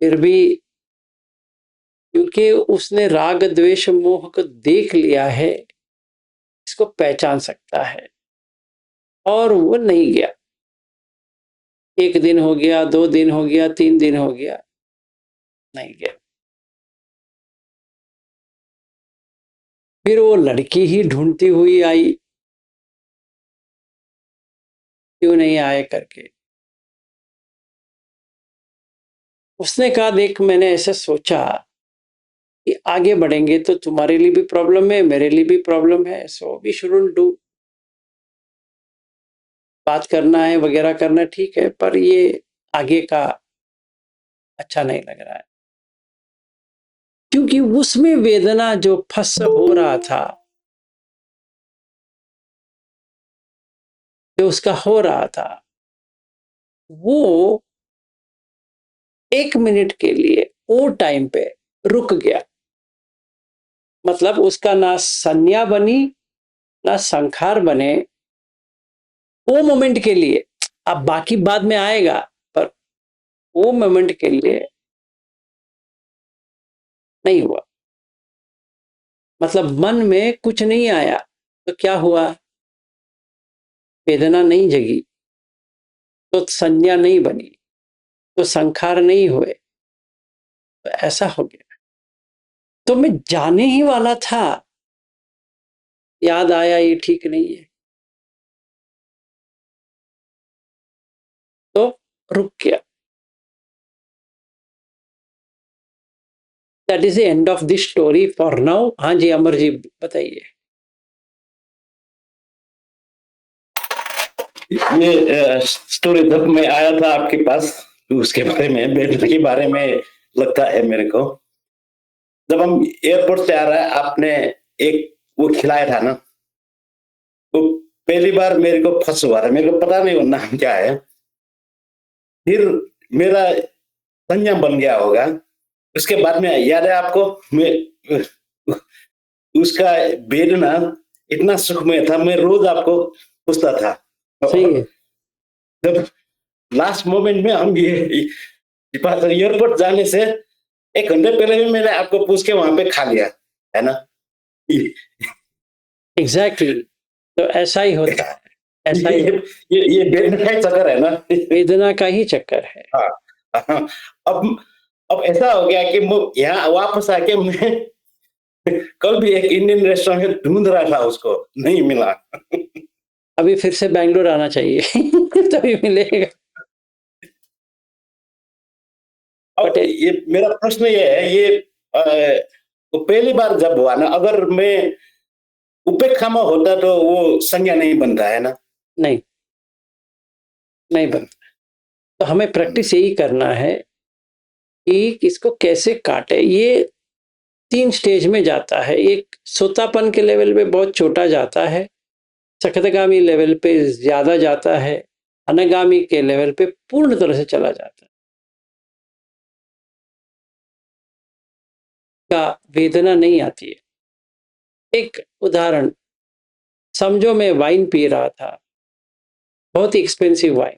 A: फिर भी क्योंकि उसने राग द्वेष मोह को देख लिया है, इसको पहचान सकता है, और वो नहीं गया। 1 दिन हो गया, 2 दिन हो गया, 3 दिन हो गया, नहीं गया। फिर वो लड़की ही ढूंढती हुई आई, क्यों नहीं आए करके। उसने कहा देख, मैंने ऐसे सोचा कि आगे बढ़ेंगे तो तुम्हारे लिए भी प्रॉब्लम है, मेरे लिए भी प्रॉब्लम है, सो वी शुडंट डू, बात करना है वगैरह करना ठीक है, पर ये आगे का अच्छा नहीं लग रहा है, क्योंकि उसमें वेदना जो फंस हो रहा था, जो उसका हो रहा था, वो 1 मिनट के लिए वो टाइम पे रुक गया। मतलब उसका ना संज्ञा बनी ना संखार बने, वो मोमेंट के लिए, अब बाकी बाद में आएगा, पर वो मोमेंट के लिए नहीं हुआ। मतलब मन में कुछ नहीं आया तो क्या हुआ, वेदना नहीं जगी, तो संज्ञा नहीं बनी, तो संखार नहीं हुए, तो ऐसा हो गया। तो मैं जाने ही वाला था, याद आया ये ठीक नहीं है, तो रुक गया। That is the end of this story for now. हाँ जी अमर जी बताइए।
F: ये स्टोरी जब मैं आया था आपके पास, उसके बारे में, बेटे के बारे में लगता है मेरे को। जब हम एयरपोर्ट से आ रहा है, आपने एक वो खिलाया था ना, वो पहली बार मेरे को फंस हुआ था, मेरे को पता नहीं वो नाम क्या है। फिर मेरा संयम बन गया होगा। उसके बाद में याद है आपको, मैं उसका बेड ना इतना सुखमय था, मैं रोज आपको पूछता था।
A: सही है।
F: जब लास्ट मोमेंट में हम ये एयरपोर्ट जाने से 1 घंटे पहले भी मैंने आपको पूछ के वहां पे खा लिया है ना।
A: एग्जैक्टली तो ऐसा ही होता है, ऐसा ही
F: ये वेदना का ही चक्कर है ना,
A: वेदना का ही चक्कर है।
F: हाँ, हाँ। अब ऐसा हो गया कि यहाँ वापस आके मैं कल भी एक इंडियन रेस्टोरेंट ढूंढ रहा था, उसको नहीं मिला।
A: अभी फिर से बैंगलोर आना चाहिए तभी मिलेगा।
F: और ये मेरा प्रश्न ये है, ये तो पहली बार जब हुआ ना, अगर मैं उपेक्षा में होता तो वो संज्ञा नहीं बन रहा है ना?
A: नहीं, नहीं बनता। तो हमें प्रैक्टिस यही करना है कि इसको कैसे काटे। ये 3 स्टेज में जाता है। एक सोतापन के लेवल पे बहुत छोटा जाता है, सकतगामी लेवल पे ज्यादा जाता है, अनागामी के लेवल पे पूर्ण तरह से चला जाता है। का वेदना नहीं आती है। एक उदाहरण, समझो मैं वाइन पी रहा था, बहुत ही एक्सपेंसिव वाइन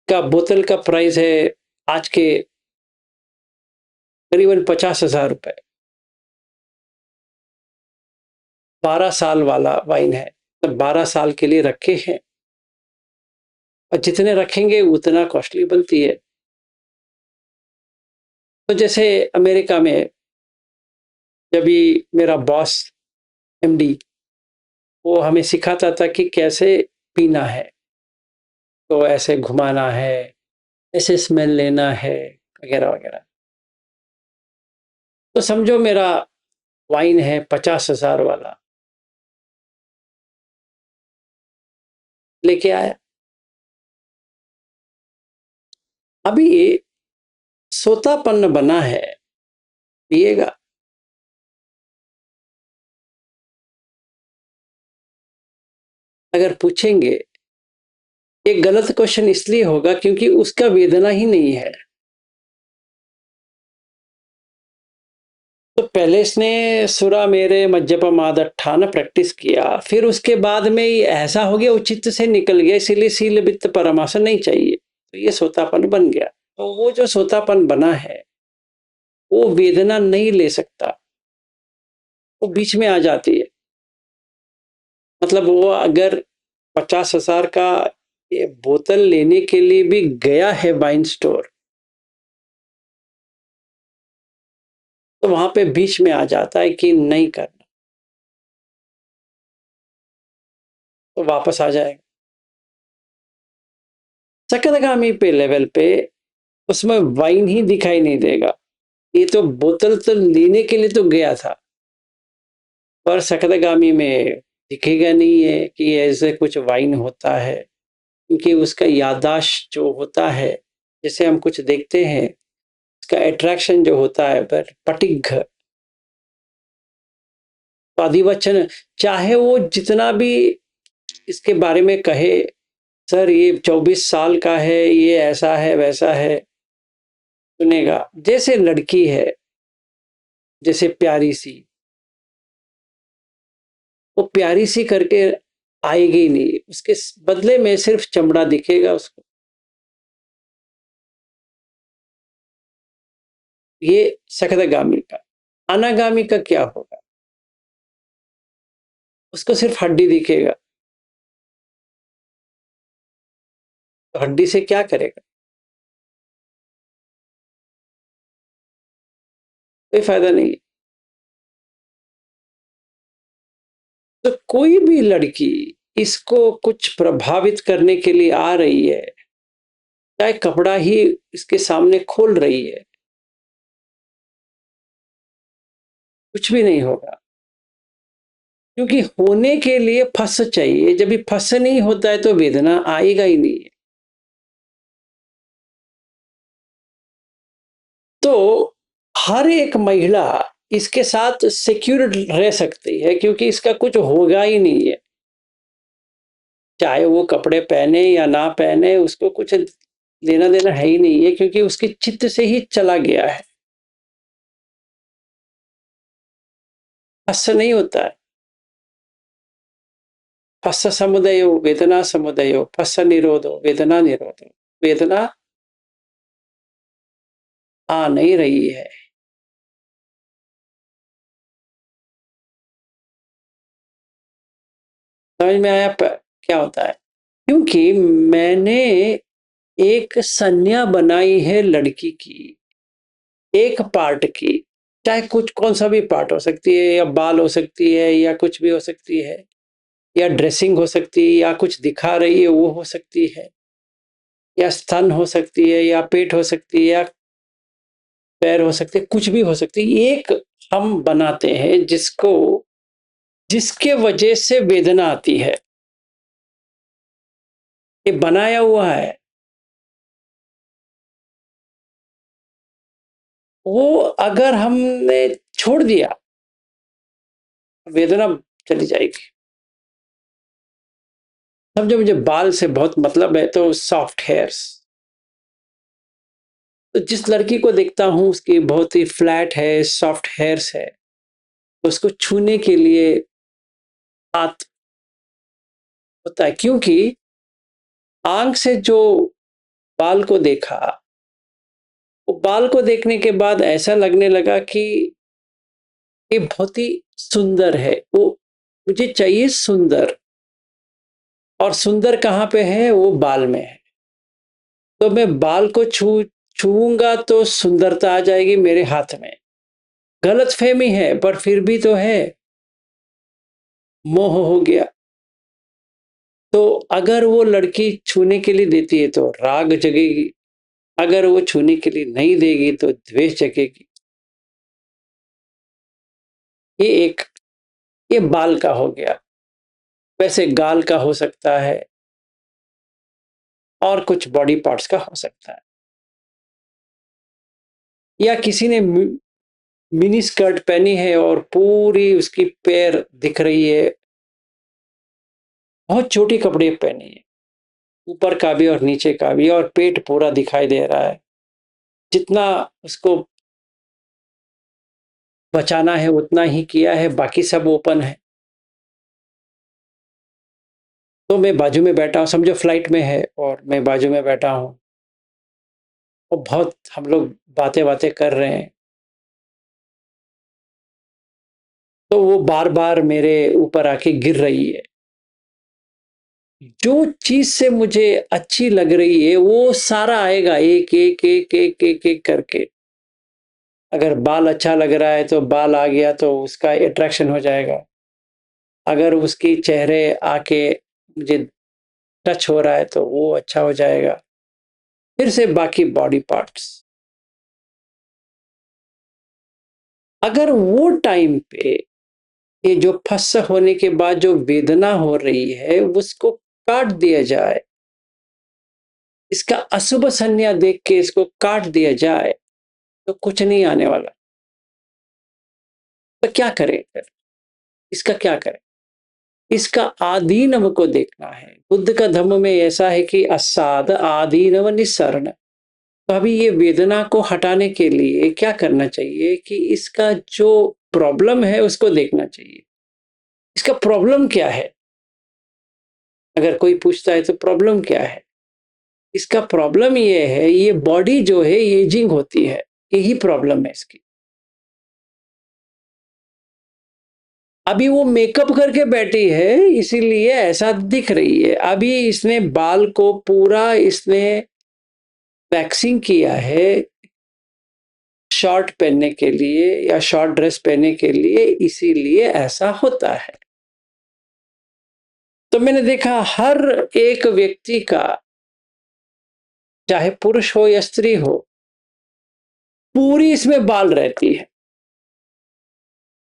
A: का बोतल का प्राइस है आज के करीबन 50,000 रुपए। 12 साल वाला वाइन है, तो 12 साल के लिए रखे हैं, और जितने रखेंगे उतना कॉस्टली बनती है। तो जैसे अमेरिका में जब भी मेरा बॉस एमडी, वो हमें सिखाता था कि कैसे पीना है, तो ऐसे घुमाना है, ऐसे स्मेल लेना है, वगैरह वगैरह। तो समझो मेरा वाइन है 50,000 वाला, लेके आया। अभी सोतापन्न बना है, पिएगा। अगर पूछेंगे, ये गलत क्वेश्चन इसलिए होगा क्योंकि उसका वेदना ही नहीं है। तो पहले इसने सुरा मेरे मज्जपमादट्ठान प्रैक्टिस किया, फिर उसके बाद में ये ऐसा हो गया, उचित से निकल गया, इसीलिए सील वित्त परमास नहीं चाहिए, तो ये सोतापन बन गया। तो वो जो सोतापन बना है वो वेदना नहीं ले सकता, वो बीच में आ जाती है। मतलब वो अगर 50,000 का ये बोतल लेने के लिए भी गया है वाइन स्टोर, तो वहां पे बीच में आ जाता है कि नहीं करना, तो वापस आ जाएगा। सकतगामी पे लेवल पे उसमें वाइन ही दिखाई नहीं देगा। ये तो बोतल तो लेने के लिए तो गया था, पर सकतगामी में दिखेगा नहीं है कि ऐसे कुछ वाइन होता है, क्योंकि उसका याददाश्त जो होता है, जैसे हम कुछ देखते हैं, उसका अट्रैक्शन जो होता है पर पटिघ, तो अधिवचन, चाहे वो जितना भी इसके बारे में कहे, सर ये 24 साल का है, ये ऐसा है वैसा है, सुनेगा। जैसे लड़की है, जैसे प्यारी सी, वो प्यारी सी करके आएगी नहीं, उसके बदले में सिर्फ चमड़ा दिखेगा उसको। ये सकतगामी का। अनागामी का क्या होगा? उसको सिर्फ हड्डी दिखेगा, तो हड्डी से क्या करेगा? कोई फायदा नहीं। तो कोई भी लड़की इसको कुछ प्रभावित करने के लिए आ रही है, चाहे कपड़ा ही इसके सामने खोल रही है, कुछ भी नहीं होगा, क्योंकि होने के लिए फस चाहिए। जब ये फस नहीं होता है तो वेदना आएगा ही नहीं है। तो हर एक महिला इसके साथ सिक्योर रह सकती है, क्योंकि इसका कुछ होगा ही नहीं है। चाहे वो कपड़े पहने या ना पहने, उसको कुछ लेना देना है ही नहीं है, क्योंकि उसके चित्त से ही चला गया है। फस नहीं होता है। फस समुदयो वेदना समुदयो, फस निरोधो वेदना निरोधो। वेदना आ नहीं रही है। समझ में आया क्या होता है? क्योंकि मैंने एक संज्ञा बनाई है लड़की की, एक पार्ट की, चाहे कुछ कौन सा भी पार्ट हो सकती है, या बाल हो सकती है, या कुछ भी हो सकती है, या ड्रेसिंग हो सकती है, या कुछ दिखा रही है वो हो सकती है, या स्तन हो सकती है, या पेट हो सकती है, या पैर हो सकते, कुछ भी हो सकती है। एक हम बनाते हैं जिसके वजह से वेदना आती है, ये बनाया हुआ है। वो अगर हमने छोड़ दिया, वेदना चली जाएगी। समझो, मुझे बाल से बहुत मतलब है, तो सॉफ्ट हेयर्स, तो जिस लड़की को देखता हूं उसकी बहुत ही फ्लैट है, सॉफ्ट हेयर्स है, तो उसको छूने के लिए हाथ होता है, क्योंकि आंख से जो बाल को देखा, वो बाल को देखने के बाद ऐसा लगने लगा कि ये बहुत ही सुंदर है, वो मुझे चाहिए सुंदर, और सुंदर कहाँ पे है, वो बाल में है। तो मैं बाल को छूऊंगा तो सुंदरता आ जाएगी मेरे हाथ में। गलतफहमी है, पर फिर भी तो है, मोह हो गया। तो अगर वो लड़की छूने के लिए देती है तो राग जगेगी, अगर वो छूने के लिए नहीं देगी तो द्वेष जगेगी। ये बाल का हो गया। वैसे गाल का हो सकता है, और कुछ बॉडी पार्ट्स का हो सकता है, या किसी ने मिनी स्कर्ट पहनी है और पूरी उसकी पैर दिख रही है, बहुत छोटी कपड़े पहनी है, ऊपर का भी और नीचे का भी, और पेट पूरा दिखाई दे रहा है। जितना उसको बचाना है उतना ही किया है, बाकी सब ओपन है। तो मैं बाजू में बैठा हूँ, समझो फ्लाइट में है और मैं बाजू में बैठा हूँ, और बहुत हम लोग बातें बातें कर रहे हैं, तो वो बार बार मेरे ऊपर आके गिर रही है। जो चीज से मुझे अच्छी लग रही है वो सारा आएगा, एक एक एक एक एक एक करके। अगर बाल अच्छा लग रहा है तो बाल आ गया, तो उसका अट्रैक्शन हो जाएगा। अगर उसकी चेहरे आके मुझे टच हो रहा है तो वो अच्छा हो जाएगा। फिर से बाकी बॉडी पार्ट्स। अगर वो टाइम पे ये जो फंस होने के बाद जो वेदना हो रही है उसको काट दिया जाए, इसका अशुभ संज्ञा देख के इसको काट दिया जाए, तो कुछ नहीं आने वाला। तो क्या करें फिर? इसका क्या करें? इसका आदीनव को देखना है। बुद्ध का धर्म में ऐसा है कि असाद आदीनव निस्सरण। तो अभी ये वेदना को हटाने के लिए क्या करना चाहिए कि इसका जो प्रॉब्लम है उसको देखना चाहिए। इसका प्रॉब्लम क्या है? अगर कोई पूछता है तो प्रॉब्लम क्या है? इसका प्रॉब्लम ये है, ये बॉडी जो है एजिंग होती है, यही प्रॉब्लम है इसकी। अभी वो मेकअप करके बैठी है इसीलिए ऐसा दिख रही है। अभी इसने बाल को पूरा इसने वैक्सिंग किया है शॉर्ट पहनने के लिए या शॉर्ट ड्रेस पहनने के लिए, इसीलिए ऐसा होता है। तो मैंने देखा हर एक व्यक्ति का, चाहे पुरुष हो या स्त्री हो, पूरी इसमें बाल रहती है,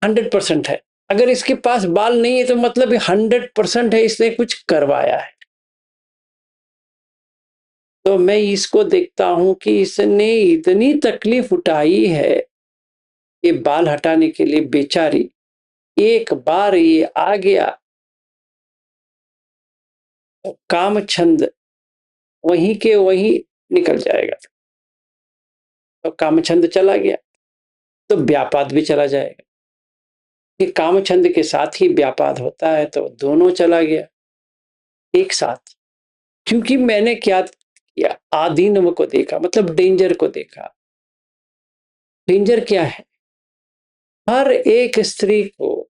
A: 100% है। अगर इसके पास बाल नहीं है तो मतलब 100% है, इसने कुछ करवाया है। तो मैं इसको देखता हूं कि इसने इतनी तकलीफ उठाई है ये बाल हटाने के लिए, बेचारी। एक बार ये आ गया तो काम छंद वहीं के वहीं निकल जाएगा। तो काम छंद चला गया तो व्यापाद भी चला जाएगा। ये काम छंद के साथ ही व्यापाद होता है, तो दोनों चला गया एक साथ। क्योंकि मैंने क्या किया, आदीनव को देखा, मतलब डेंजर को देखा। डेंजर क्या है? हर एक स्त्री को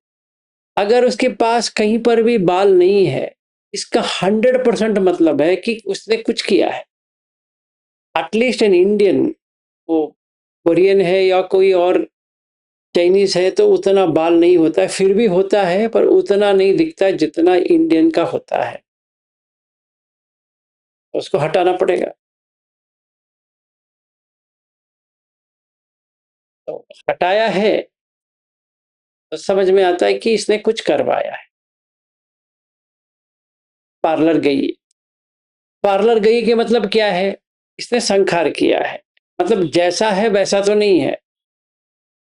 A: अगर उसके पास कहीं पर भी बाल नहीं है, इसका 100% मतलब है कि उसने कुछ किया है। एटलीस्ट इन इंडियन, वो कोरियन है या कोई और चाइनीज है तो उतना बाल नहीं होता है, फिर भी होता है पर उतना नहीं दिखता जितना इंडियन का होता है, उसको हटाना पड़ेगा। तो हटाया है तो समझ में आता है कि इसने कुछ करवाया है। पार्लर गई, पार्लर गई के मतलब क्या है, इसने संखार किया है, मतलब जैसा है वैसा तो नहीं है,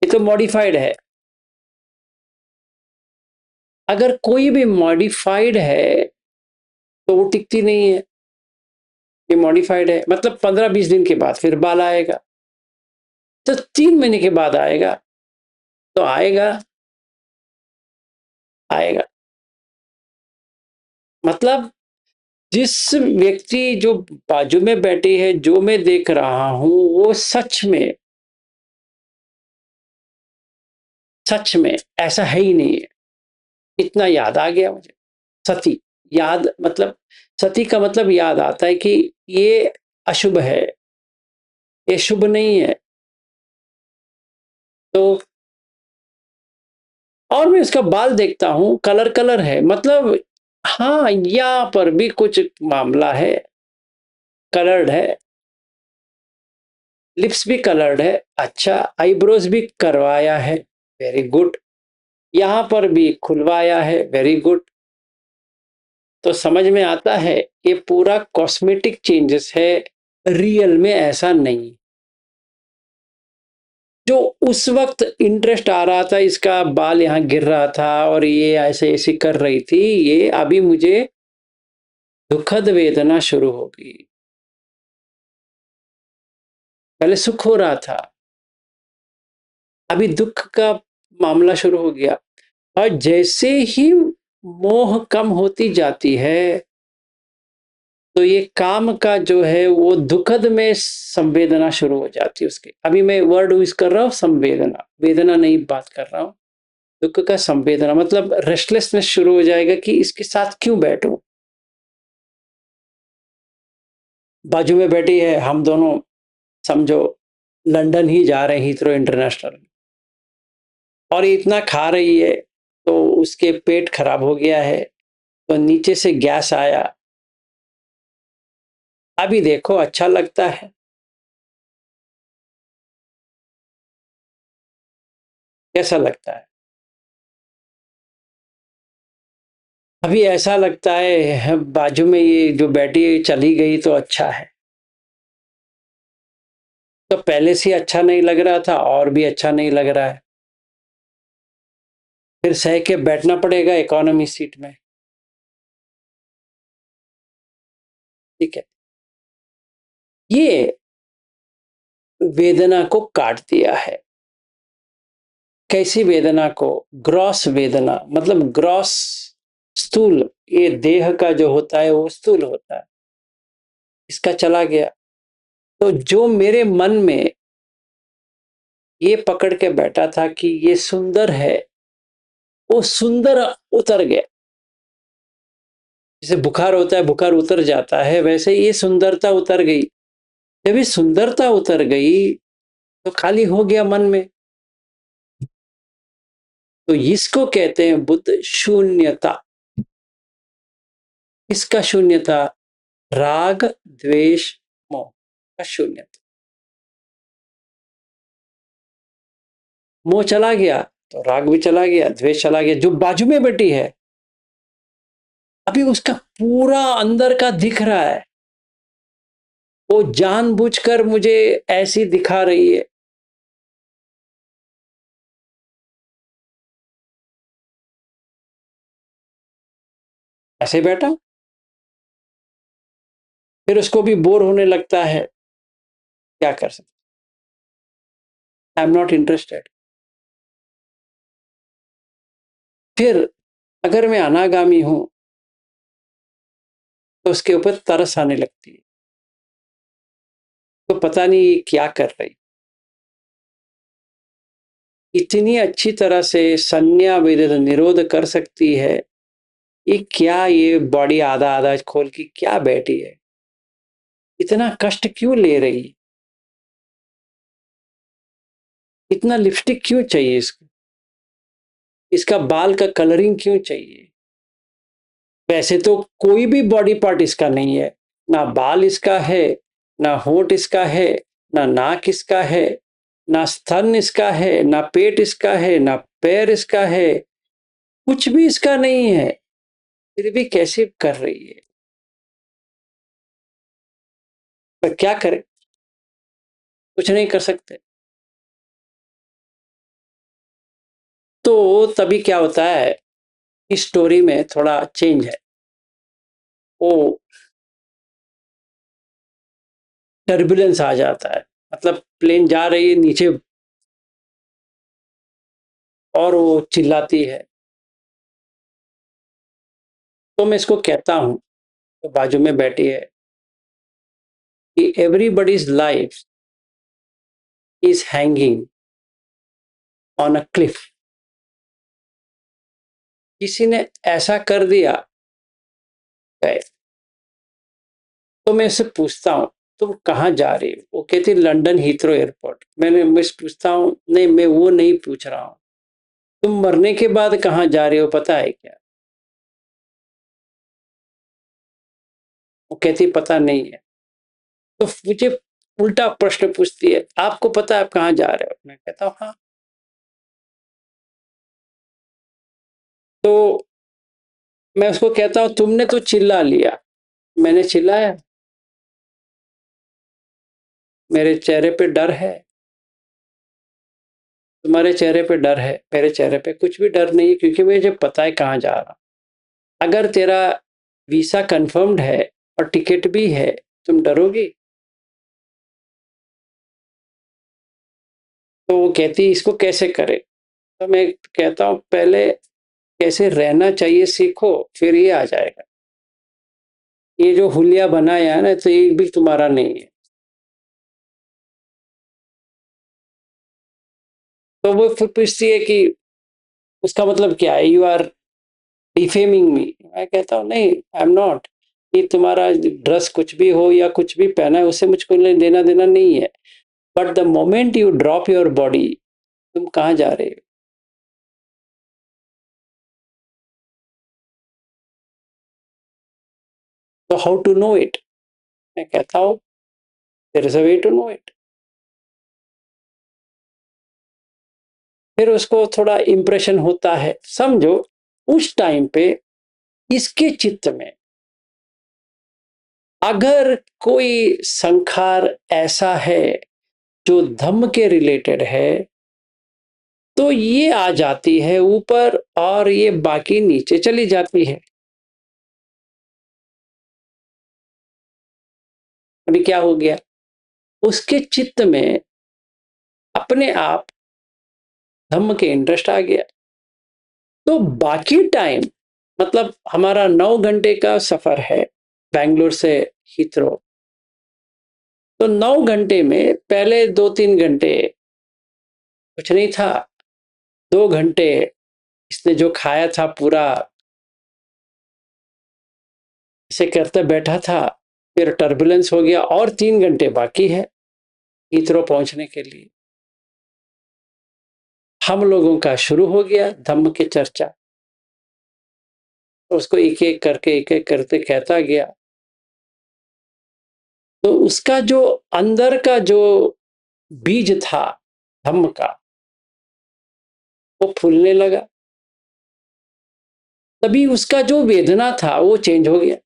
A: ये तो मॉडिफाइड है। अगर कोई भी मॉडिफाइड है तो वो टिकती नहीं है, ये मॉडिफाइड है, मतलब 15-20 दिन के बाद फिर बाल आएगा, तो 3 महीने के बाद आएगा, तो आएगा आएगा। मतलब जिस व्यक्ति जो बाजू में बैठी है, जो मैं देख रहा हूं, वो सच में ऐसा है ही नहीं है। इतना याद आ गया मुझे। सती, याद मतलब, सती का मतलब याद आता है कि ये अशुभ है, ये शुभ नहीं है। तो और मैं इसका बाल देखता हूं, कलर कलर है, मतलब हाँ, यहाँ पर भी कुछ मामला है, कलर्ड है, लिप्स भी कलर्ड है, अच्छा, आईब्रोज भी करवाया है, वेरी गुड, यहां पर भी खुलवाया है, वेरी गुड। तो समझ में आता है ये पूरा कॉस्मेटिक चेंजेस है, रियल में ऐसा नहीं। जो उस वक्त इंटरेस्ट आ रहा था, इसका बाल यहाँ गिर रहा था और ये ऐसे ऐसे कर रही थी, ये अभी मुझे दुखद वेदना शुरू होगी। पहले सुख हो रहा था, अभी दुख का मामला शुरू हो गया। और जैसे ही मोह कम होती जाती है, तो ये काम का जो है वो दुखद में संवेदना शुरू हो जाती है उसकी। अभी मैं वर्ड यूज कर रहा हूँ संवेदना, वेदना नहीं बात कर रहा हूँ, दुख का संवेदना, मतलब रेस्टलेसनेस शुरू हो जाएगा कि इसके साथ क्यों बैठूं। बाजू में बैठी है, हम दोनों समझो लंदन ही जा रहे हैं, हीथ्रो इंटरनेशनल, और इतना खा रही है तो उसके पेट खराब हो गया है, तो नीचे से गैस आया। अभी देखो अच्छा लगता है, कैसा लगता है? अभी ऐसा लगता है बाजू में ये जो बैठी चली गई तो अच्छा है। तो पहले से अच्छा नहीं लग रहा था और भी अच्छा नहीं लग रहा है, फिर सह के बैठना पड़ेगा इकोनॉमी सीट में। ठीक है, ये वेदना को काट दिया है। कैसी वेदना को? ग्रॉस वेदना, मतलब ग्रॉस स्थूल, ये देह का जो होता है वो स्थूल होता है, इसका चला गया। तो जो मेरे मन में ये पकड़ के बैठा था कि ये सुंदर है, वो सुंदर उतर गया। जैसे बुखार होता है, बुखार उतर जाता है, वैसे ये सुंदरता उतर गई। जब ये सुंदरता उतर गई तो खाली हो गया मन में। तो इसको कहते हैं बुद्ध शून्यता। इसका शून्यता, राग द्वेष मोह का शून्यता। मोह चला गया तो राग भी चला गया, द्वेष चला गया। जो बाजू में बैठी है, अभी उसका पूरा अंदर का दिख रहा है, वो जानबूझकर मुझे ऐसी दिखा रही है। ऐसे बैठा, फिर उसको भी बोर होने लगता है, क्या कर सकते, आई एम नॉट इंटरेस्टेड। फिर अगर मैं अनागामी हूं तो उसके ऊपर तरस आने लगती है, तो पता नहीं ये क्या कर रही। इतनी अच्छी तरह से संज्ञा विरोध निरोध कर सकती है, ये क्या, ये बॉडी आधा आधा खोल के क्या बैठी है, इतना कष्ट क्यों ले रही, इतना लिपस्टिक क्यों चाहिए इसको, इसका बाल का कलरिंग क्यों चाहिए। वैसे तो कोई भी बॉडी पार्ट इसका नहीं है, ना बाल इसका है, ना होंठ इसका है, ना नाक इसका है, ना स्तन इसका है, ना पेट इसका है, ना पैर इसका है, कुछ भी इसका नहीं है, फिर भी कैसे कर रही है। पर क्या करें, कुछ नहीं कर सकते। तो तभी क्या होता है, इस स्टोरी में थोड़ा चेंज है। वो टर्बुलेंस आ जाता है, मतलब प्लेन जा रही है नीचे और वो चिल्लाती है। तो मैं इसको कहता हूं, तो बाजू में बैठी है, कि everybody's life is hanging on a cliff. किसी ने ऐसा कर दिया है। तो मैं इससे पूछता हूं, तुम कहाँ जा रही हो। वो कहती लंदन हीथ्रो एयरपोर्ट। मैं पूछता हूं, नहीं मैं वो नहीं पूछ रहा हूं, तुम मरने के बाद कहाँ जा रहे हो पता है क्या। वो कहती पता नहीं है। तो मुझे उल्टा प्रश्न पूछती है, आपको पता है आप कहाँ जा रहे हो। मैं कहता हूँ हाँ। तो मैं उसको कहता हूँ तुमने तो चिल्ला लिया। मैंने चिल्लाया, मेरे चेहरे पे डर है, तुम्हारे चेहरे पे डर है, मेरे चेहरे पे कुछ भी डर नहीं है, क्योंकि मुझे पता है कहाँ जा रहा। अगर तेरा वीसा कंफर्म्ड है और टिकट भी है, तुम डरोगी। तो वो कहती इसको कैसे करे। तो मैं कहता हूँ पहले कैसे रहना चाहिए सीखो, फिर ये आ जाएगा। ये जो हुलिया बनाया है ना, तो एक भी तुम्हारा नहीं है। तो वो फिर पूछती है कि उसका मतलब क्या है, यू आर डिफेमिंग मी। मैं कहता हूँ नहीं, आई एम नॉट। ये तुम्हारा ड्रेस कुछ भी हो या कुछ भी पहना है, उससे मुझको लेना देना नहीं है। But the moment you drop your body, तुम कहाँ जा रहे हो। तो हाउ टू नो इट। मैं कहता हूँ there is a way to know it. फिर उसको थोड़ा इंप्रेशन होता है। समझो उस टाइम पे इसके चित्त में अगर कोई संखार ऐसा है जो धम्म के रिलेटेड है, तो ये आ जाती है ऊपर और ये बाकी नीचे चली जाती है। अभी क्या हो गया, उसके चित्त में अपने आप धम्म के इंटरेस्ट आ गया। तो बाकी टाइम, मतलब हमारा 9 घंटे का सफर है बेंगलोर से हीथ्रो। तो 9 घंटे में पहले 2-3 घंटे कुछ नहीं था। 2 घंटे इसने जो खाया था पूरा इसे करते बैठा था। फिर टर्बुलेंस हो गया और 3 घंटे बाकी है हीथ्रो पहुंचने के लिए। हम लोगों का शुरू हो गया धम्म की चर्चा। तो उसको एक एक करते कहता गया। तो उसका जो अंदर का जो बीज था धम्म का, वो फूलने लगा। तभी उसका जो वेदना था वो चेंज हो गया।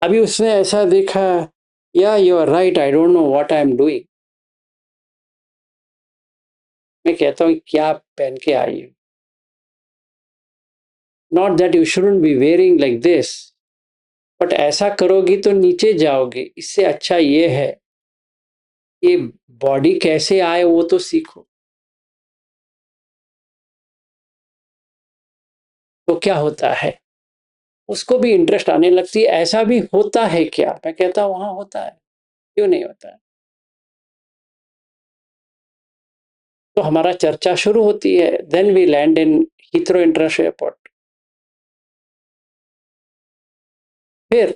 A: अभी उसने ऐसा देखा, yeah you are right, I don't know what I am doing. मैं कहता हूँ क्या पहन के आई हूँ। Not that you shouldn't be wearing like this, but ऐसा करोगी तो नीचे जाओगे। इससे अच्छा ये है कि बॉडी कैसे आए वो तो सीखो। तो क्या होता है, उसको भी इंटरेस्ट आने लगती है, ऐसा भी होता है क्या। मैं कहता हूँ हाँ होता है, क्यों नहीं होता है। तो हमारा चर्चा शुरू होती है। Then we land in Heathrow international airport. फिर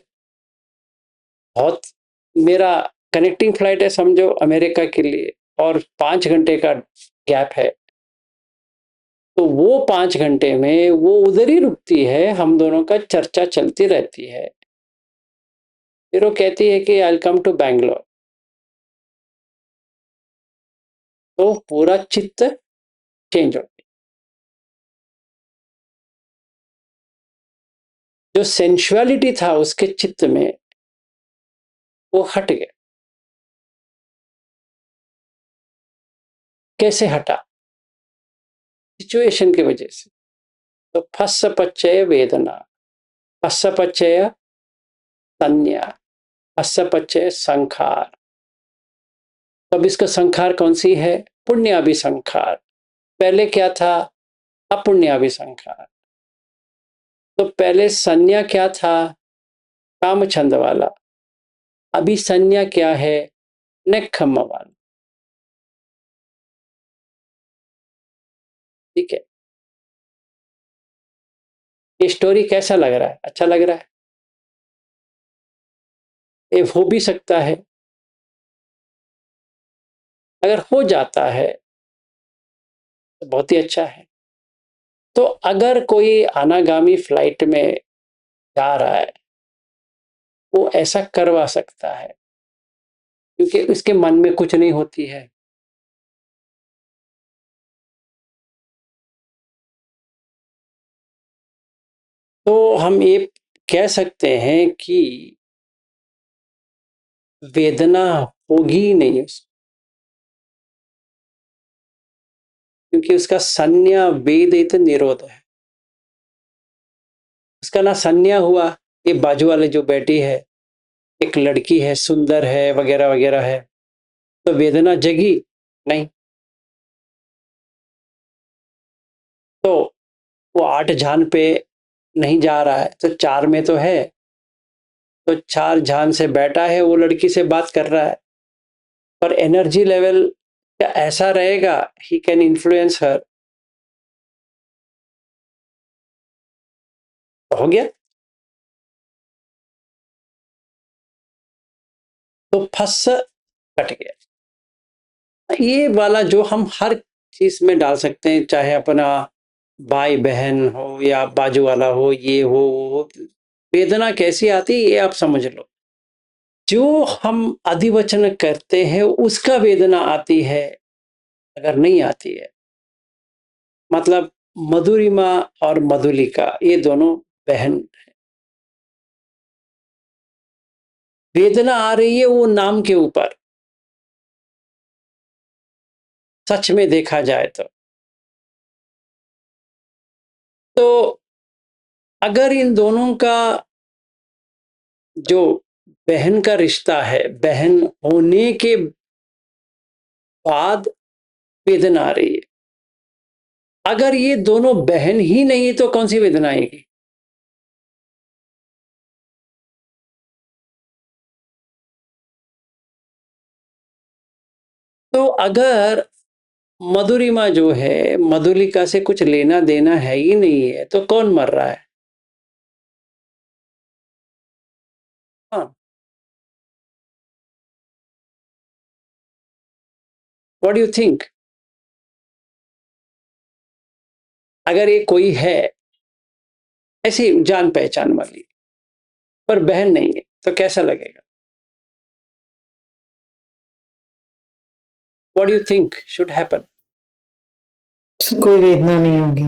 A: बहुत मेरा कनेक्टिंग फ्लाइट है समझो अमेरिका के लिए। और 5 घंटे का गैप है, तो वो 5 घंटे में वो उधर ही रुकती है, हम दोनों का चर्चा चलती रहती है। फिर वो कहती है कि आई कम टू बैंगलोर। तो पूरा चित्त चेंज हो गया। जो सेंसुअलिटी था उसके चित्त में वो हट गया। कैसे हटा? सिचुएशन की वजह से। तो फस्स पच्चय वेदना, फस्स पच्चय संज्ञा, फस्स पच्चय संखार। अब इसका संखार कौन सी है? पुण्याभिसंखार। पहले क्या था? अपुण्याभिसंखार। तो पहले संज्ञा क्या था? काम छंद वाला। अभी संज्ञा क्या है? नेक्खम्म वाला। ठीक है, ये स्टोरी कैसा लग रहा है? अच्छा लग रहा है? ये हो भी सकता है। अगर हो जाता है तो बहुत ही अच्छा है। तो अगर कोई अनागामी फ्लाइट में जा रहा है, वो ऐसा करवा सकता है क्योंकि उसके मन में कुछ नहीं होती है। तो हम ये कह सकते हैं कि वेदना होगी ही नहीं उसको, क्योंकि उसका संज्ञा वेदित निरोध है। उसका ना संज्ञा हुआ, ये बाजू वाले जो बैठी है एक लड़की है, सुंदर है, वगैरह वगैरह है, तो वेदना जगी नहीं। तो वो 8 झान पे नहीं जा रहा है तो 4 में तो है, तो 4 झान से बैठा है, वो लड़की से बात कर रहा है, पर एनर्जी लेवल क्या ऐसा रहेगा? ही कैन इन्फ्लुएंस हर। हो गया। तो फस कट गया। ये वाला जो हम हर चीज में डाल सकते हैं, चाहे अपना भाई बहन हो या बाजू वाला हो, ये हो वो। वेदना कैसी आती है ये आप समझ लो। जो हम अधिवचन करते हैं उसका वेदना आती है, अगर नहीं आती है मतलब मधुरिमा और मधुलिका ये दोनों बहन। वेदना आ रही है वो नाम के ऊपर, सच में देखा जाए तो अगर इन दोनों का जो बहन का रिश्ता है, बहन होने के बाद वेदना आ रही है। अगर ये दोनों बहन ही नहीं है तो कौन सी वेदना आएगी? तो अगर मधुरिमा जो है मधुलिका से कुछ लेना देना है ही नहीं है तो कौन मर रहा है? हाँ, व्हाट डू यू थिंक? अगर ये कोई है ऐसी जान पहचान वाली पर बहन नहीं है तो कैसा लगेगा? What do you think should happen?
G: कोई वेदना नहीं होगी।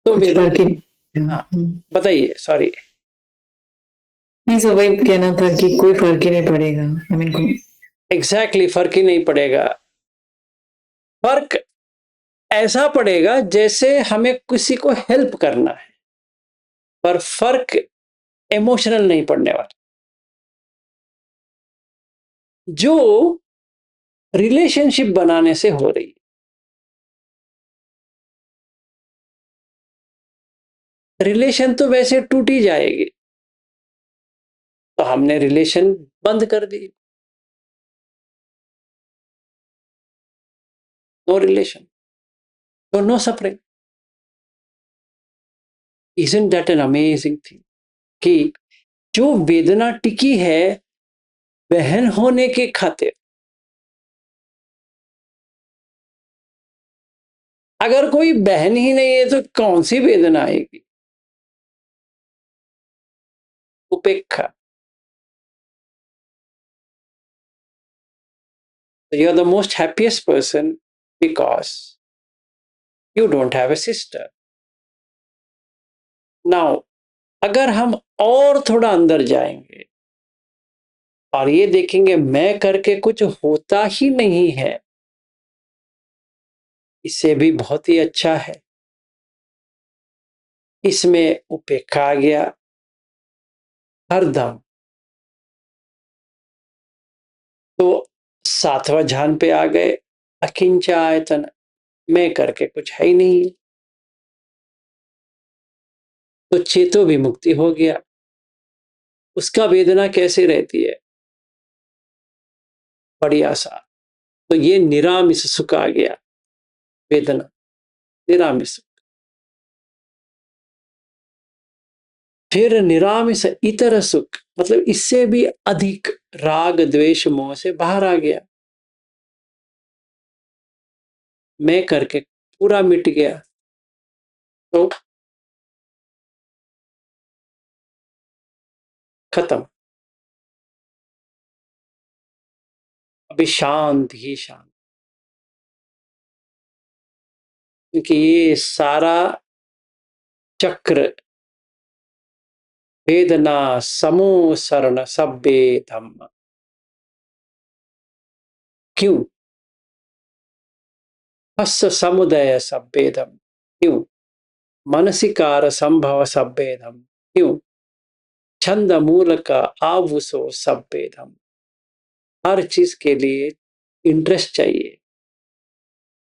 A: तो
G: कुछ
A: वेदना
G: फर्क ही
A: हाँ, बताइए, सॉरी।
G: नहीं, सब वही कहना था कि कोई फर्क ही नहीं पड़ेगा। आई मीन
A: एग्जैक्टली, फर्क ही नहीं पड़ेगा। फर्क ऐसा पड़ेगा जैसे हमें किसी को हेल्प करना है, पर फर्क इमोशनल नहीं पड़ने वाला। जो रिलेशनशिप बनाने से हो रही है, रिलेशन तो वैसे टूट ही जाएगी, तो हमने रिलेशन बंद कर दी, नो रिलेशन, तो no suffering. Isn't that an amazing thing कि जो वेदना टिकी है बहन होने के खातिर, अगर कोई बहन ही नहीं है तो कौन सी वेदना आएगी? उपेक्षा। You are the most happiest person because you don't have a sister. Now, अगर हम और थोड़ा अंदर जाएंगे और ये देखेंगे मैं करके कुछ होता ही नहीं है, इससे भी बहुत ही अच्छा है। इसमें उपेक्षा आ गया हरदम। तो सातवां ध्यान पे आ गए, अकिंच आयतन, मैं करके कुछ है ही नहीं। तो चेतो विमुक्ति हो गया। उसका वेदना कैसे रहती है? बढ़िया सा। तो ये निरामिष सुख आ गया, वेदना निरामिष सुख। फिर निरामिष इतर सुख, मतलब इससे भी अधिक राग द्वेष मोह से बाहर आ गया। मैं करके पूरा मिट गया। तो खत्म। अभी शांत ही शांत, क्योंकि ये सारा चक्र वेदना समूह शरण सभ्य धम्म। क्यों? हस समुदय सभ्येदम। क्यों? मनसिकार संभव सभ्येदम। क्यों? छंद मूल का आवुसो सभ्येदम। हर चीज के लिए इंटरेस्ट चाहिए,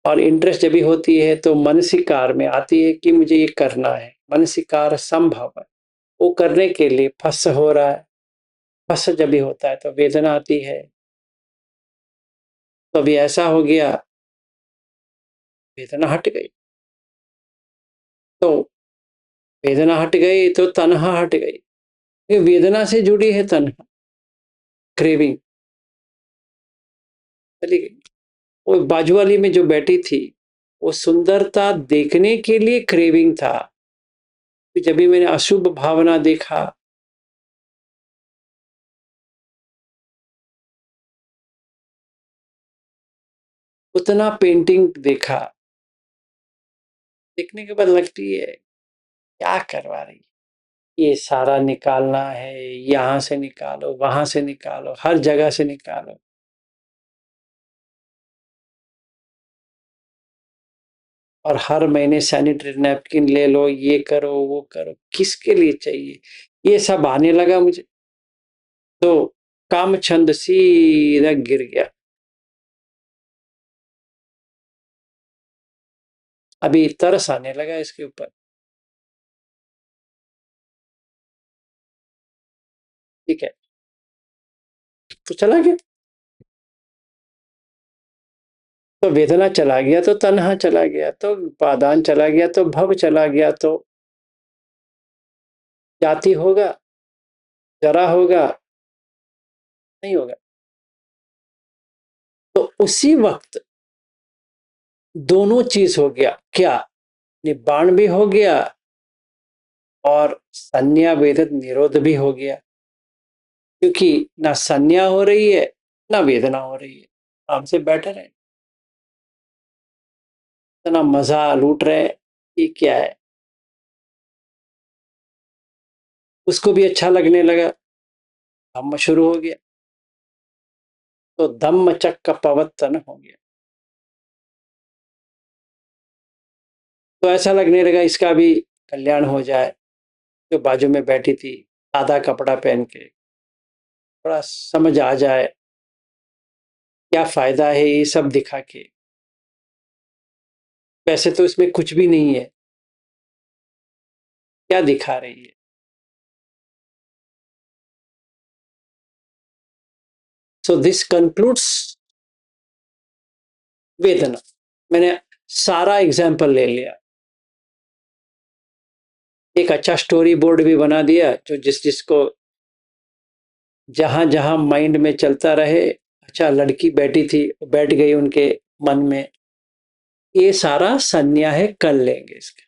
A: और इंटरेस्ट जब भी होती है तो मनसिकार में आती है कि मुझे ये करना है। मनसिकार संभव है, वो करने के लिए फस हो रहा है। फस जब भी होता है तो वेदना आती है। तो अभी ऐसा हो गया, वेदना हट गई। तो वेदना हट गई तो तन्हा हट गई। ये वेदना से जुड़ी है तन्हा, क्रेविंग चली गई। वो बाजू वाली में जो बैठी थी, वो सुंदरता देखने के लिए क्रेविंग था। जब भी मैंने अशुभ भावना देखा, उतना पेंटिंग देखा, देखने के बाद लगती है क्या करवा रही है, ये सारा निकालना है, यहां से निकालो, वहां से निकालो, हर जगह से निकालो। और हर महीने सैनिटरी नैपकिन ले लो, ये करो वो करो, किसके लिए चाहिए? ये सब आने लगा मुझे, तो काम छंद सीधा गिर गया। अभी तरस आने लगा इसके ऊपर। ठीक है, तो चला गया। तो वेदना चला गया, तो तन्हा चला गया, तो उपादान चला गया, तो भव चला गया, तो जाति होगा, जरा होगा, नहीं होगा। तो उसी वक्त दोनों चीज हो गया। क्या? निब्बाण भी हो गया और संज्ञा वेदत निरोध भी हो गया, क्योंकि ना संज्ञा हो रही है ना वेदना हो रही है। हमसे बेटर है, इतना मजा लूट रहे हैं। ये क्या है? उसको भी अच्छा लगने लगा, धम्म शुरू हो गया। तो धम्म चक्र पवत्तन हो गया। तो ऐसा लगने लगा इसका भी कल्याण हो जाए। जो बाजू में बैठी थी, आधा कपड़ा पहन के, थोड़ा समझ आ जाए क्या फायदा है ये सब दिखा के। वैसे तो इसमें कुछ भी नहीं है, क्या दिखा रही है? सो दिस कंक्लूड्स वेदना। मैंने सारा एग्जाम्पल ले लिया, एक अच्छा स्टोरी बोर्ड भी बना दिया, जो जिसको जहां जहां माइंड में चलता रहे। अच्छा, लड़की बैठी थी, बैठ गई उनके मन में, ये सारा संज्ञा है, कर लेंगे इसका।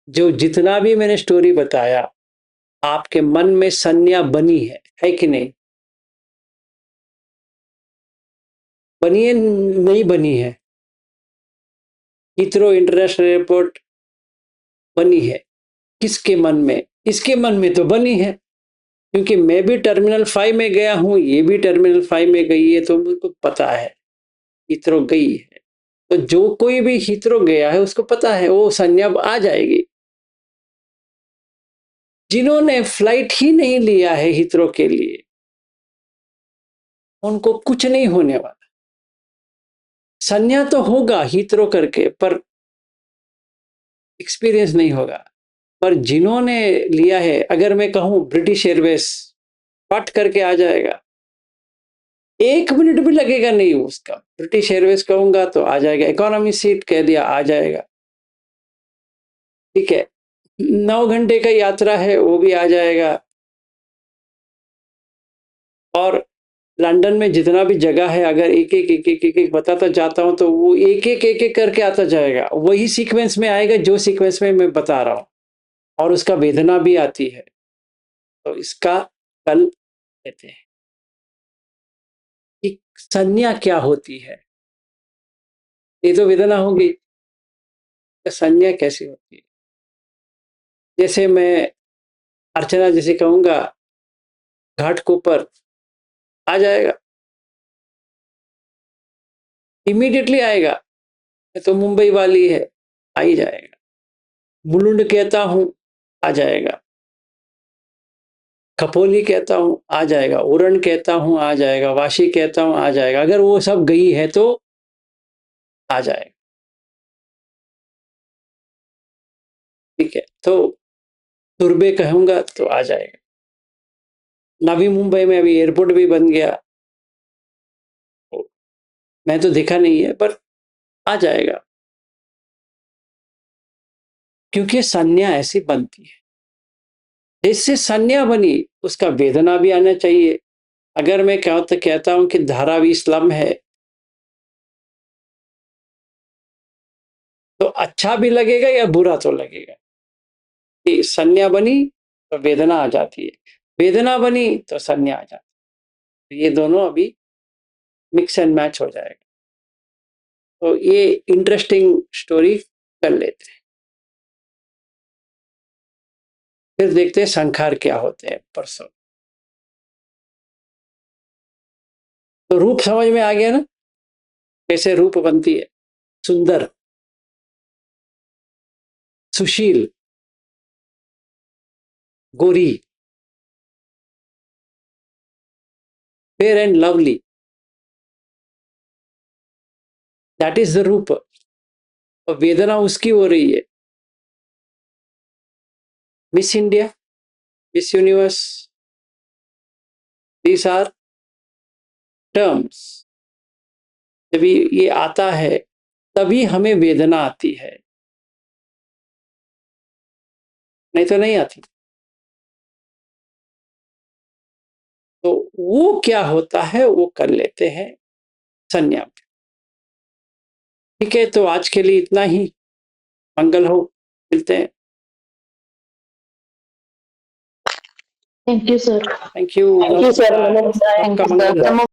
A: जो जितना भी मैंने स्टोरी बताया, आपके मन में संज्ञा बनी है कि नहीं? बनी है, नहीं बनी है? हीथ्रो इंटरनेशनल एयरपोर्ट बनी है किसके मन में? इसके मन में तो बनी है, क्योंकि मैं भी टर्मिनल 5 में गया हूं, ये भी टर्मिनल 5 में गई है, तो मुझको पता है हीथ्रो गई है। तो जो कोई भी हीथ्रो गया है उसको पता है, वो संज्ञा आ जाएगी। जिन्होंने फ्लाइट ही नहीं लिया है हीथ्रो के लिए, उनको कुछ नहीं होने वाला। संज्ञा तो होगा हीथ्रो करके, पर एक्सपीरियंस नहीं होगा। पर जिन्होंने लिया है, अगर मैं कहूं ब्रिटिश एयरवेज, पट करके आ जाएगा, 1 मिनट भी लगेगा नहीं उसका। ब्रिटिश एयरवेज कहूंगा तो आ जाएगा, इकोनॉमी सीट कह दिया आ जाएगा, ठीक है। 9 घंटे का यात्रा है, वो भी आ जाएगा। और लंदन में जितना भी जगह है, अगर एक एक बताता जाता हूं तो वो एक एक करके आता जाएगा, वही सीक्वेंस में आएगा जो सीक्वेंस में मैं बता रहा हूं, और उसका वेदना भी आती है। तो इसका कल लेते हैं कि संज्ञा क्या होती है। ये तो वेदना होगी, तो संज्ञा कैसी होती है? जैसे मैं अर्चना जैसे कहूंगा घाटकोपर, आ जाएगा, इमीडिएटली आएगा। तो मुंबई वाली है, आ ही जाएगा। मुलुंड कहता हूं, आ जाएगा। खपोली कहता हूं, आ जाएगा। उरण कहता हूं, आ जाएगा। वाशी कहता हूं, आ जाएगा। अगर वो सब गई है तो आ जाएगा, ठीक है। तो तुर्बे कहूंगा तो आ जाएगा। नवी मुंबई में अभी एयरपोर्ट भी बन गया, मैं तो देखा नहीं है, पर आ जाएगा, क्योंकि संज्ञा ऐसी बनती है। जिससे संज्ञा बनी उसका वेदना भी आना चाहिए। अगर मैं कहता हूं कि धारावी स्लम है, तो अच्छा भी लगेगा या बुरा तो लगेगा। कि संज्ञा बनी तो वेदना आ जाती है, वेदना बनी तो संज्ञा आ जाती है, तो ये दोनों अभी मिक्स एंड मैच हो जाएगा। तो ये इंटरेस्टिंग स्टोरी कर लेते हैं, फिर देखते हैं संखार क्या होते हैं परसों। तो रूप समझ में आ गया ना, कैसे रूप बनती है? सुंदर, सुशील, गोरी, fair and lovely, that is the रूप। और वेदना उसकी हो रही है। Miss India, Miss Universe, these are terms. जब ये आता है तभी हमें वेदना आती है, नहीं तो नहीं आती। तो वो क्या होता है वो कर लेते हैं संज्ञा में, ठीक है। तो आज के लिए इतना ही। मंगल हो, मिलते हैं।
D: Thank you sir.
A: Thank you.
D: Thank you sir.
A: आपका मंगल हो।